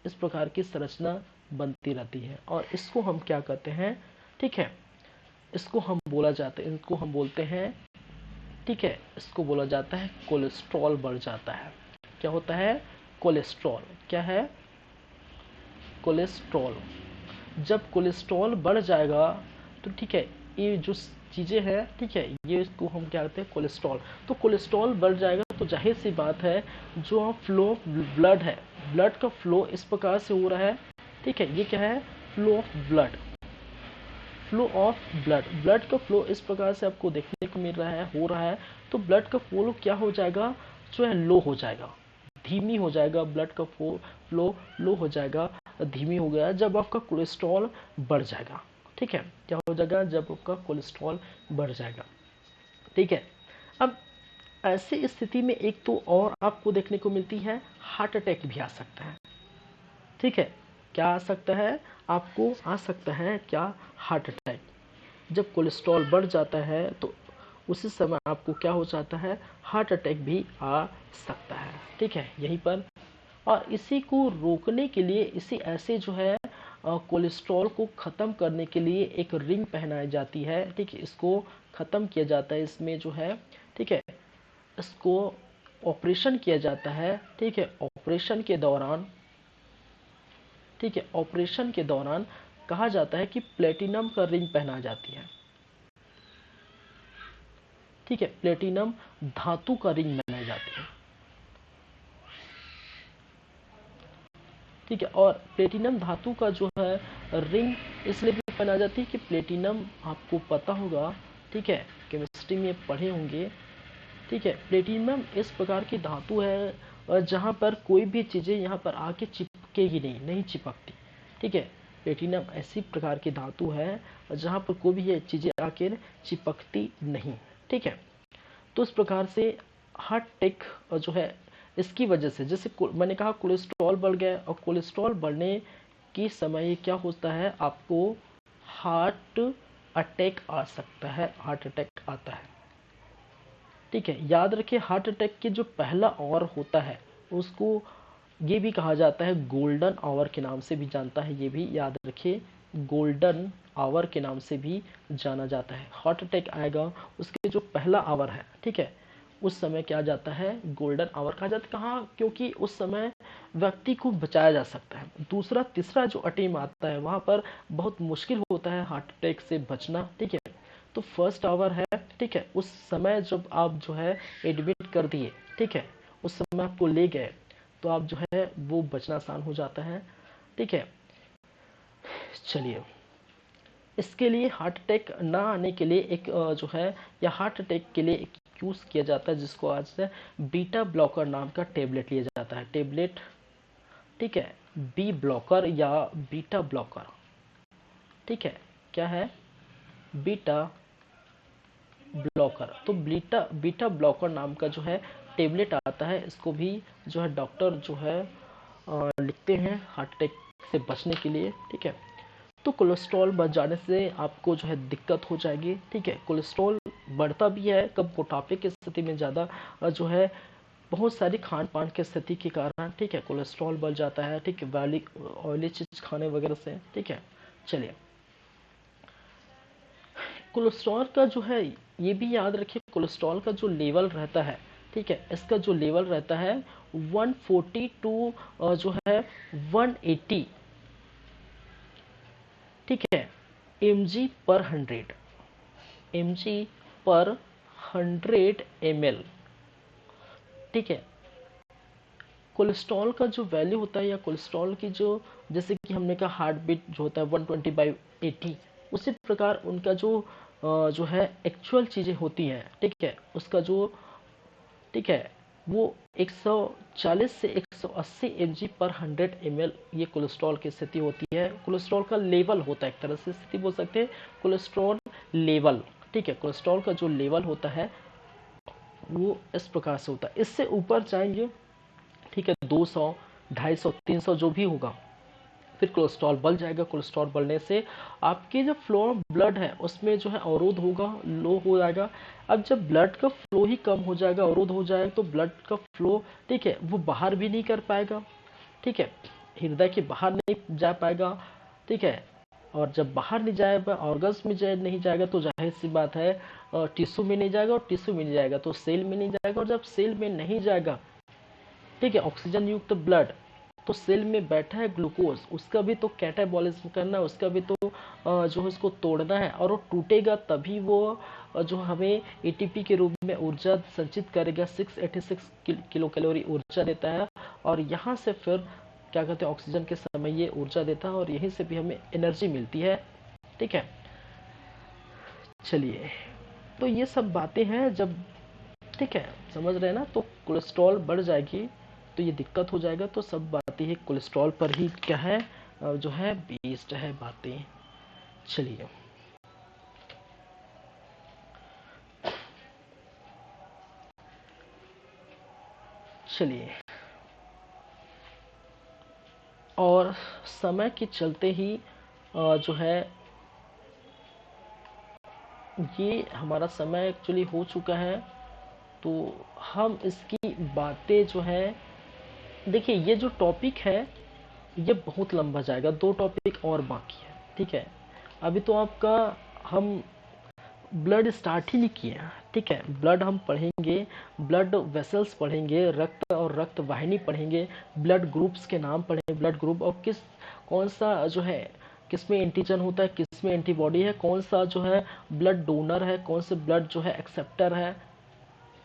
इस प्रकार की संरचना बनती रहती है, और इसको हम क्या कहते हैं, ठीक है इसको हम बोला जाता है, इनको हम बोलते हैं ठीक है, इसको बोला जाता है कोलेस्ट्रॉल बढ़ जाता है। क्या होता है? कोलेस्ट्रॉल। क्या है? कोलेस्ट्रॉल। जब कोलेस्ट्रॉल बढ़ जाएगा तो ठीक है, ये जो चीज़ें हैं, ठीक है, ये इसको हम क्या कहते हैं? कोलेस्ट्रॉल। तो कोलेस्ट्रॉल बढ़ जाएगा तो जाहिर सी बात है, जो फ्लो ऑफ ब्लड है, ब्लड का फ्लो इस प्रकार से हो रहा है, ठीक है, ये क्या है? Flow of blood. Flow of blood, blood का फ्लो इस प्रकार से आपको देखने को मिल रहा है, हो रहा है, तो ब्लड का फ्लो क्या हो जाएगा? जो है लो हो जाएगा, धीमी हो जाएगा, ब्लड का फ्लो लो हो जाएगा, धीमी हो गया जब आपका कोलेस्ट्रॉल बढ़ जाएगा। ठीक है, क्या हो जाएगा? जब आपका कोलेस्ट्रॉल बढ़ जाएगा। ठीक है, अब ऐसी स्थिति में एक तो और आपको देखने को मिलती है, हार्ट अटैक भी आ सकता है। ठीक है, क्या आ सकता है? आपको आ सकता है क्या? Heart attack. जब कोलेस्ट्रॉल बढ़ जाता है तो उसी समय आपको क्या हो जाता है? हार्ट अटैक भी आ सकता है। ठीक है, यहीं पर। और इसी को रोकने के लिए, इसी ऐसे जो है कोलेस्ट्रॉल को ख़त्म करने के लिए एक रिंग पहनाई जाती है। ठीक है, इसको ख़त्म किया जाता है, इसमें जो है, ठीक है, इसको ऑपरेशन किया जाता है। ठीक है, ऑपरेशन के दौरान, ठीक है, ऑपरेशन के दौरान कहा जाता है कि प्लेटिनम का रिंग पहना जाती है। ठीक है, प्लेटिनम धातु का रिंग बनाई जाती है। ठीक है, और प्लेटिनम धातु का जो है रिंग इसलिए भी पहना जाती है कि प्लेटिनम, आपको पता होगा, ठीक है, केमिस्ट्री में पढ़े होंगे, ठीक है, प्लेटिनम इस प्रकार की धातु है जहाँ पर कोई भी चीज़ें यहाँ पर आके चिपकेगी नहीं चिपकती। ठीक है, प्लेटिनम ऐसी प्रकार की धातु है जहाँ पर कोई भी ये चीज़ें आके चिपकती नहीं। ठीक है, तो इस प्रकार से हार्ट अटैक जो है, इसकी वजह से, जैसे मैंने कहा कोलेस्ट्रॉल बढ़ गया, और कोलेस्ट्रॉल बढ़ने की समय क्या होता है? आपको हार्ट अटैक आ सकता है, हार्ट अटैक आता है। ठीक है, याद रखिए, हार्ट अटैक के जो पहला आवर होता है उसको ये भी कहा जाता है गोल्डन आवर के नाम से भी जानता है, ये भी याद रखिए, गोल्डन आवर के नाम से भी जाना जाता है। हार्ट अटैक आएगा, उसके जो पहला आवर है, ठीक है, उस समय क्या जाता है? गोल्डन आवर कहा जाता है। कहाँ? क्योंकि उस समय व्यक्ति को बचाया जा सकता है। दूसरा तीसरा जो अटेम आता है, वहाँ पर बहुत मुश्किल होता है हार्ट अटैक से बचना। ठीक है, तो फर्स्ट आवर है, ठीक है, उस समय जब आप जो है एडमिट कर दिए, ठीक है, उस समय आपको ले गए, तो आप जो है वो बचना आसान हो जाता है। ठीक है, चलिए, इसके लिए हार्ट अटैक ना आने के लिए एक जो है, या हार्ट अटैक के लिए एक यूज़ किया जाता है, जिसको आज से बीटा ब्लॉकर नाम का टेबलेट लिया जाता है। टेबलेट, ठीक है, बी ब्लॉकर या बीटा ब्लॉकर। ठीक है, क्या है? Beta blocker. तो बीटा बीटा ब्लॉकर नाम का जो है टेबलेट आता है, इसको भी जो है डॉक्टर जो है लिखते हैं हार्ट अटैक से बचने के लिए। ठीक है, तो कोलेस्ट्रॉल बढ़ जाने से आपको जो है दिक्कत हो जाएगी। ठीक है, कोलेस्ट्रॉल बढ़ता भी है कब? मोटापे की स्थिति में ज़्यादा जो है बहुत सारी खान पान की स्थिति के कारण, ठीक है, कोलेस्ट्रॉल बढ़ जाता है। ठीक है, ऑयली चीज खाने वगैरह से। ठीक है, चलिए, कोलेस्ट्रॉल का जो है, ये भी याद रखिए, कोलेस्ट्रॉल का जो लेवल रहता है, ठीक है, इसका जो लेवल रहता है 140 टू जो है 180, ठीक है, mg/100, mg/100 ml। ठीक है, कोलेस्ट्रॉल का जो वैल्यू होता है, या कोलेस्ट्रॉल की जो, जैसे कि हमने कहा हार्ट बीट जो होता है 120/80, उसी प्रकार उनका जो है एक्चुअल चीज़ें होती हैं, ठीक है, उसका जो, ठीक है, वो 140 से 180 mg/100 ml ये कोलेस्ट्रॉल की स्थिति होती है। कोलेस्ट्रॉल का लेवल होता है, एक तरह से स्थिति बोल सकते हैं, कोलेस्ट्रॉल लेवल। ठीक है, कोलेस्ट्रॉल का जो लेवल होता है वो इस प्रकार से होता है। इससे ऊपर जाएंगे, ठीक है, 200, 250, 300 जो भी होगा, फिर कोलेस्ट्रॉल बढ़ जाएगा। कोलेस्ट्रॉल बढ़ने से आपके जो फ्लो ऑफ ब्लड है उसमें जो है अवरोध होगा, लो हो जाएगा। अब जब ब्लड का फ्लो ही कम हो जाएगा, अवरोध हो जाएगा, तो ब्लड का फ्लो, ठीक है, वो बाहर भी नहीं कर पाएगा। ठीक है, हृदय के बाहर नहीं जा पाएगा। ठीक है, और जब बाहर नहीं जाएगा, ऑर्गन्स में नहीं जाएगा तो जाहिर सी बात है टिश्यू में नहीं जाएगा, और टिश्यू में नहीं जाएगा तो सेल में नहीं जाएगा, और जब सेल में नहीं जाएगा, ठीक है, ऑक्सीजन युक्त ब्लड, तो सेल में बैठा है ग्लूकोज, उसका भी तो कैटाबॉलिज्म करना है, उसका भी तो जो है उसको तोड़ना है, और वो टूटेगा तभी वो जो हमें एटीपी के रूप में ऊर्जा संचित करेगा, 686 किलो कैलोरी ऊर्जा देता है, और यहाँ से फिर क्या कहते हैं ऑक्सीजन के समय ये ऊर्जा देता है, और यहीं से भी हमें एनर्जी मिलती है। ठीक है, चलिए, तो ये सब बातें हैं, जब ठीक है समझ रहे हैं ना, तो कोलेस्ट्रॉल बढ़ जाएगी तो ये दिक्कत हो जाएगा, तो सब बातें ही कोलेस्ट्रॉल पर ही क्या है जो है बेस्ड है बातें। चलिए, चलिए, और समय के चलते ही जो है ये हमारा समय एक्चुअली हो चुका है, तो हम इसकी बातें जो है, देखिए ये जो टॉपिक है ये बहुत लंबा जाएगा, 2 टॉपिक और बाकी है। ठीक है, अभी तो आपका हम ब्लड स्टार्ट ही नहीं किए हैं। ठीक है, ब्लड हम पढ़ेंगे, ब्लड वेसल्स पढ़ेंगे, रक्त और रक्त वाहिनी पढ़ेंगे, ब्लड ग्रुप्स के नाम पढ़ेंगे, ब्लड ग्रुप और किस कौन सा जो है किसमें एंटीजन होता है, किसमें एंटीबॉडी है, कौन सा जो है ब्लड डोनर है, कौन से ब्लड जो है एक्सेप्टर है।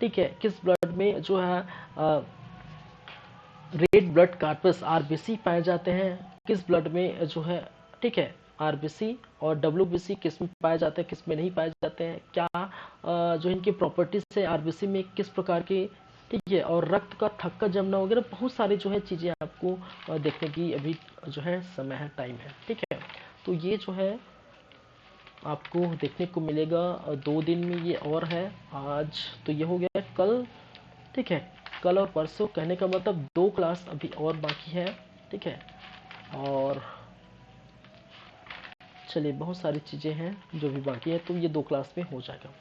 ठीक है, किस ब्लड में जो है रेड ब्लड कार्पस आरबीसी पाए जाते हैं, किस ब्लड में जो है, ठीक है, आरबीसी और डब्ल्यूबीसी किस में पाए जाते हैं, किस में नहीं पाए जाते हैं, क्या जो इनकी प्रॉपर्टीज है आरबीसी में किस प्रकार की। ठीक है, और रक्त का थक्का जमना वगैरह बहुत सारी जो है चीज़ें आपको देखने की अभी जो है समय है, टाइम है। ठीक है, तो ये जो है आपको देखने को मिलेगा 2 दिन में ये, और है आज तो ये हो गया कल। ठीक है, कल और परसों, कहने का मतलब 2 क्लास अभी और बाकी है। ठीक है, और चलिए बहुत सारी चीज़ें हैं जो भी बाकी है, तो ये 2 क्लास में हो जाएगा।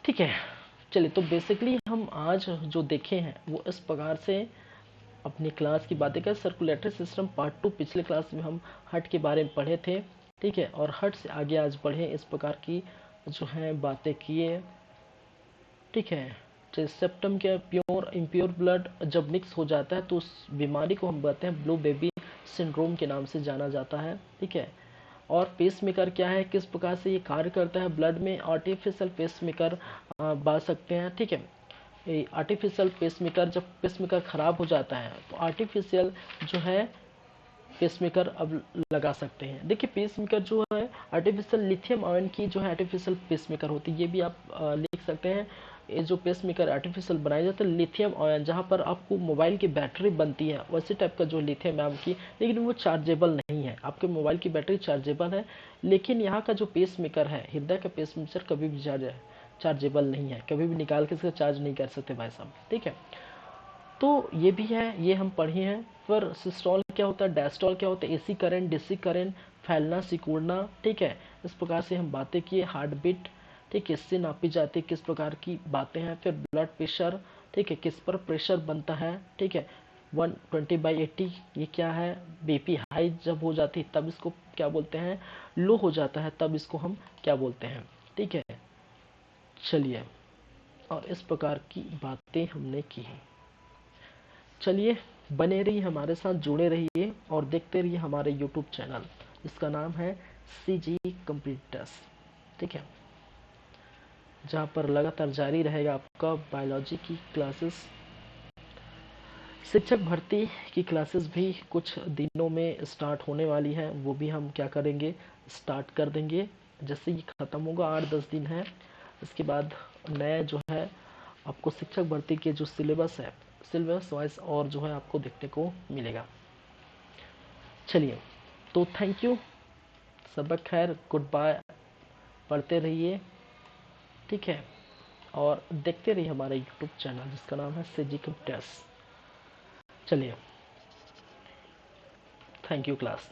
ठीक है, चलिए, तो बेसिकली हम आज जो देखे हैं वो इस प्रकार से अपनी क्लास की बातें करें। सर्कुलेटरी सिस्टम पार्ट 2 पिछले क्लास में हम हर्ट के बारे में पढ़े थे। ठीक है, और हर्ट से आगे आज बढ़े, इस प्रकार की जो है बातें किए। ठीक है, तो सेप्टम के प्योर इम्प्योर ब्लड जब मिक्स हो जाता है तो उस बीमारी को हम कहते हैं ब्लू बेबी सिंड्रोम के नाम से जाना जाता है। ठीक है, और पेसमेकर क्या है, किस प्रकार से ये कार्य करता है, ब्लड में आर्टिफिशियल पेसमेकर बांध सकते हैं। ठीक है, आर्टिफिशियल पेसमेकर, जब पेसमेकर खराब हो जाता है तो आर्टिफिशियल जो है पेसमेकर अब लगा सकते हैं। देखिए, पेसमेकर जो है आर्टिफिशियल लिथियम आयन की जो है आर्टिफिशियल पेसमेकर होती है, ये भी आप लिख सकते हैं। ये जो पेसमेकर आर्टिफिशियल बनाए जाते हैं लिथियम आयन, जहाँ पर आपको मोबाइल की बैटरी बनती है वैसे टाइप का जो लिथियम आयन की, लेकिन वो चार्जेबल नहीं है। आपके मोबाइल की बैटरी चार्जेबल है, लेकिन यहाँ का जो पेसमेकर है, हृदय का पेसमेकर कभी भी चार्जेबल नहीं है, कभी भी निकाल के इसका चार्ज नहीं कर सकते भाई साहब। ठीक है, तो ये भी है, ये हम पढ़े हैं। फिर सिस्टोल क्या होता है, डायस्टोल क्या होता है, एसी करंट, डीसी करंट, फैलना, सिकुड़ना। ठीक है, इस प्रकार से हम बातें किए। हार्ट बीट, ठीक है, इससे नापी जाती है, किस प्रकार की बातें हैं। फिर ब्लड प्रेशर, ठीक है, किस पर प्रेशर बनता है। ठीक है, 120/80 ये क्या है, बीपी हाई जब हो जाती है तब इसको क्या बोलते हैं, लो हो जाता है तब इसको हम क्या बोलते हैं। ठीक है, चलिए, और इस प्रकार की बातें हमने की हैं। चलिए, बने रहिए हमारे साथ, जुड़े रहिए और देखते रहिए हमारे यूट्यूब चैनल, जिसका नाम है CG कंप्यूटर्स। ठीक है, जहाँ पर लगातार जारी रहेगा आपका बायोलॉजी की क्लासेस। शिक्षक भर्ती की क्लासेस भी कुछ दिनों में स्टार्ट होने वाली है, वो भी हम क्या करेंगे, स्टार्ट कर देंगे। जैसे ही ख़त्म होगा, 8-10 दिन है, इसके बाद नया जो है आपको शिक्षक भर्ती के जो सिलेबस है, सिलेबस वाइज और जो है आपको देखने को मिलेगा। चलिए, तो थैंक यू, सबक खैर, गुड बाय, पढ़ते रहिए। ठीक है, और देखते रहिए हमारे यूट्यूब चैनल, जिसका नाम है CG कंप्यूटर्स। चलिए, थैंक यू क्लास।